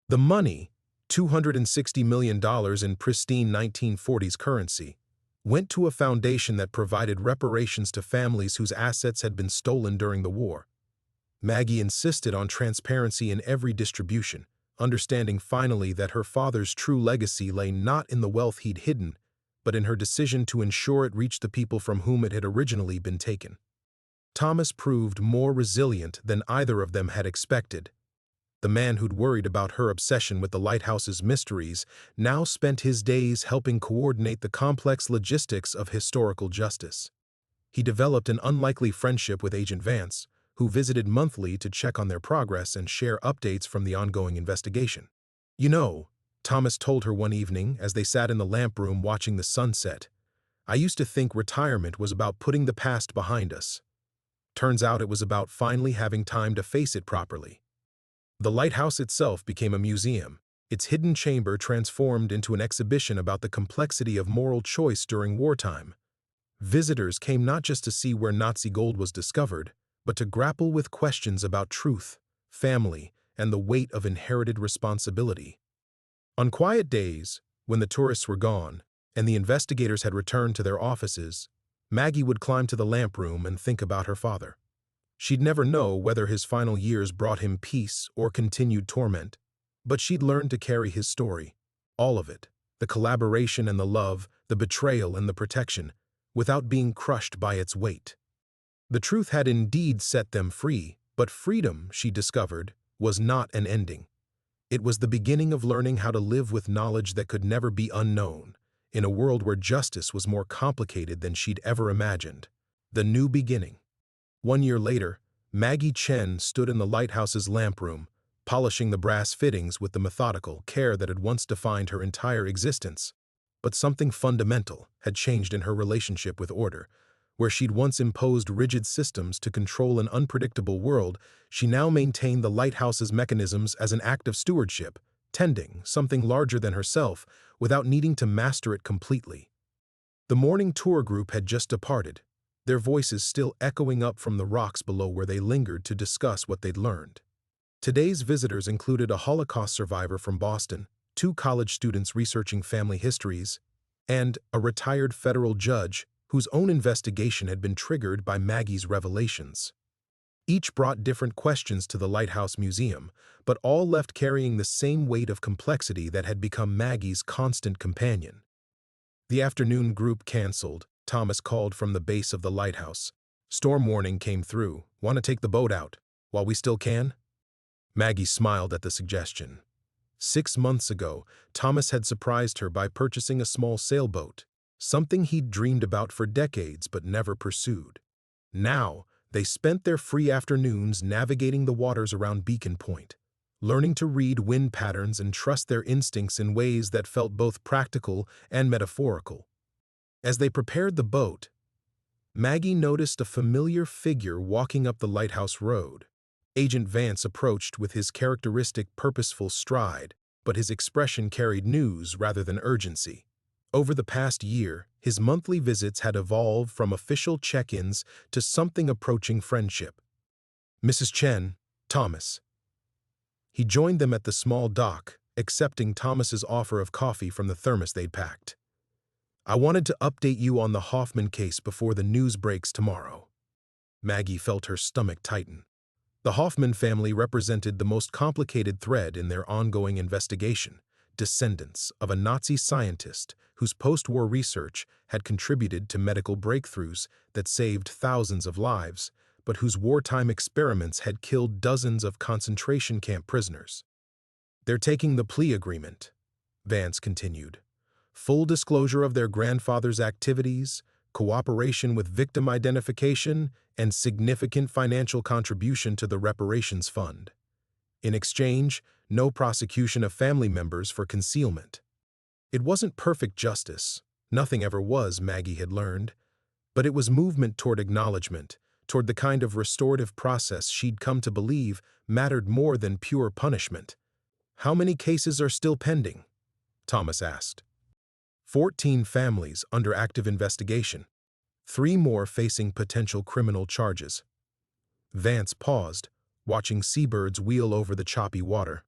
S1: The money, $260 million in pristine 1940s currency, went to a foundation that provided reparations to families whose assets had been stolen during the war. Maggie insisted on transparency in every distribution, understanding finally that her father's true legacy lay not in the wealth he'd hidden, but in her decision to ensure it reached the people from whom it had originally been taken. Thomas proved more resilient than either of them had expected. The man who'd worried about her obsession with the lighthouse's mysteries now spent his days helping coordinate the complex logistics of historical justice. He developed an unlikely friendship with Agent Vance, who visited monthly to check on their progress and share updates from the ongoing investigation. "You know," Thomas told her one evening as they sat in the lamp room watching the sunset, "I used to think retirement was about putting the past behind us. Turns out it was about finally having time to face it properly." The lighthouse itself became a museum, its hidden chamber transformed into an exhibition about the complexity of moral choice during wartime. Visitors came not just to see where Nazi gold was discovered, but to grapple with questions about truth, family, and the weight of inherited responsibility. On quiet days, when the tourists were gone, and the investigators had returned to their offices, Maggie would climb to the lamp room and think about her father. She'd never know whether his final years brought him peace or continued torment, but she'd learned to carry his story, all of it, the collaboration and the love, the betrayal and the protection, without being crushed by its weight. The truth had indeed set them free, but freedom, she discovered, was not an ending. It was the beginning of learning how to live with knowledge that could never be unknown, in a world where justice was more complicated than she'd ever imagined. The new beginning. 1 year later, Maggie Chen stood in the lighthouse's lamp room, polishing the brass fittings with the methodical care that had once defined her entire existence. But something fundamental had changed in her relationship with order. Where she'd once imposed rigid systems to control an unpredictable world, she now maintained the lighthouse's mechanisms as an act of stewardship, tending something larger than herself without needing to master it completely. The morning tour group had just departed, their voices still echoing up from the rocks below where they lingered to discuss what they'd learned. Today's visitors included a Holocaust survivor from Boston, 2 college students researching family histories, and a retired federal judge whose own investigation had been triggered by Maggie's revelations. Each brought different questions to the Lighthouse Museum, but all left carrying the same weight of complexity that had become Maggie's constant companion. The afternoon group canceled. Thomas called from the base of the lighthouse. "Storm warning came through. Want to take the boat out, while we still can?" Maggie smiled at the suggestion. 6 months ago, Thomas had surprised her by purchasing a small sailboat, something he'd dreamed about for decades but never pursued. Now, they spent their free afternoons navigating the waters around Beacon Point, learning to read wind patterns and trust their instincts in ways that felt both practical and metaphorical. As they prepared the boat, Maggie noticed a familiar figure walking up the lighthouse road. Agent Vance approached with his characteristic purposeful stride, but his expression carried news rather than urgency. Over the past year, his monthly visits had evolved from official check-ins to something approaching friendship. "Mrs. Chen, Thomas." He joined them at the small dock, accepting Thomas's offer of coffee from the thermos they'd packed. "I wanted to update you on the Hoffman case before the news breaks tomorrow." Maggie felt her stomach tighten. The Hoffman family represented the most complicated thread in their ongoing investigation, descendants of a Nazi scientist whose post-war research had contributed to medical breakthroughs that saved thousands of lives, but whose wartime experiments had killed dozens of concentration camp prisoners. "They're taking the plea agreement," Vance continued. "Full disclosure of their grandfather's activities, cooperation with victim identification, and significant financial contribution to the reparations fund. In exchange, no prosecution of family members for concealment. It wasn't perfect justice. Nothing ever was, Maggie had learned. But it was movement toward acknowledgement, toward the kind of restorative process she'd come to believe mattered more than pure punishment. "How many cases are still pending?" Thomas asked. 14 families under active investigation. 3 more facing potential criminal charges. Vance paused, watching seabirds wheel over the choppy water.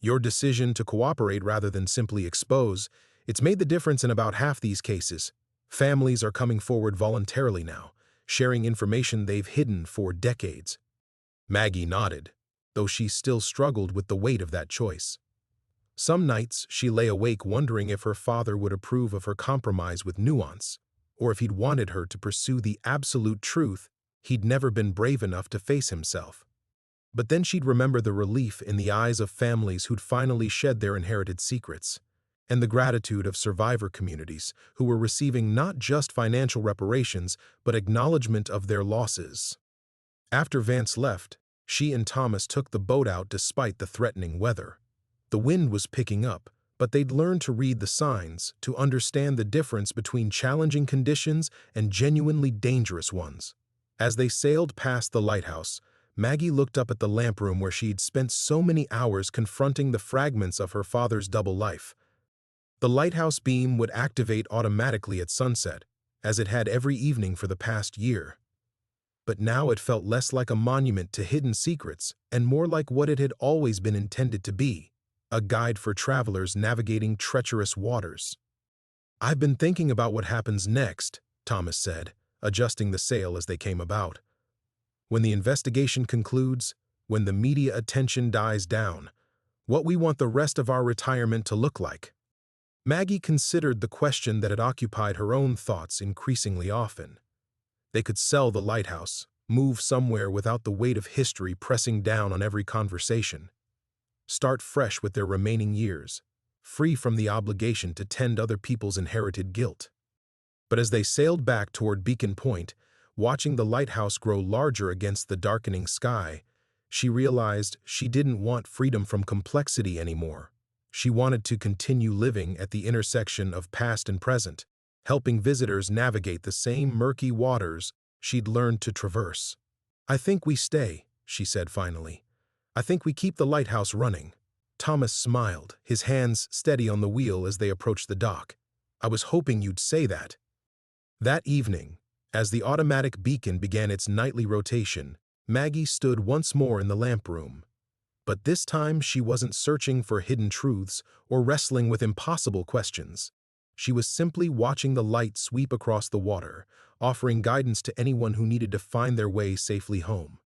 S1: "Your decision to cooperate rather than simply expose, it's made the difference in about half these cases. Families are coming forward voluntarily now, sharing information they've hidden for decades." Maggie nodded, though she still struggled with the weight of that choice. Some nights she lay awake wondering if her father would approve of her compromise with nuance, or if he'd wanted her to pursue the absolute truth he'd never been brave enough to face himself. But then she'd remember the relief in the eyes of families who'd finally shed their inherited secrets, and the gratitude of survivor communities who were receiving not just financial reparations but acknowledgement of their losses. After Vance left, she and Thomas took the boat out despite the threatening weather. The wind was picking up, but they'd learned to read the signs, to understand the difference between challenging conditions and genuinely dangerous ones. As they sailed past the lighthouse, Maggie looked up at the lamp room where she'd spent so many hours confronting the fragments of her father's double life. The lighthouse beam would activate automatically at sunset, as it had every evening for the past year. But now it felt less like a monument to hidden secrets and more like what it had always been intended to be, a guide for travelers navigating treacherous waters. "I've been thinking about what happens next," Thomas said, adjusting the sail as they came about. "When the investigation concludes, when the media attention dies down, what we want the rest of our retirement to look like." Maggie considered the question that had occupied her own thoughts increasingly often. They could sell the lighthouse, move somewhere without the weight of history pressing down on every conversation. Start fresh with their remaining years, free from the obligation to tend other people's inherited guilt. But as they sailed back toward Beacon Point, watching the lighthouse grow larger against the darkening sky, she realized she didn't want freedom from complexity anymore. She wanted to continue living at the intersection of past and present, helping visitors navigate the same murky waters she'd learned to traverse. "I think we stay," she said finally. "I think we keep the lighthouse running." Thomas smiled, his hands steady on the wheel as they approached the dock. "I was hoping you'd say that." That evening, as the automatic beacon began its nightly rotation, Maggie stood once more in the lamp room. But this time she wasn't searching for hidden truths or wrestling with impossible questions. She was simply watching the light sweep across the water, offering guidance to anyone who needed to find their way safely home.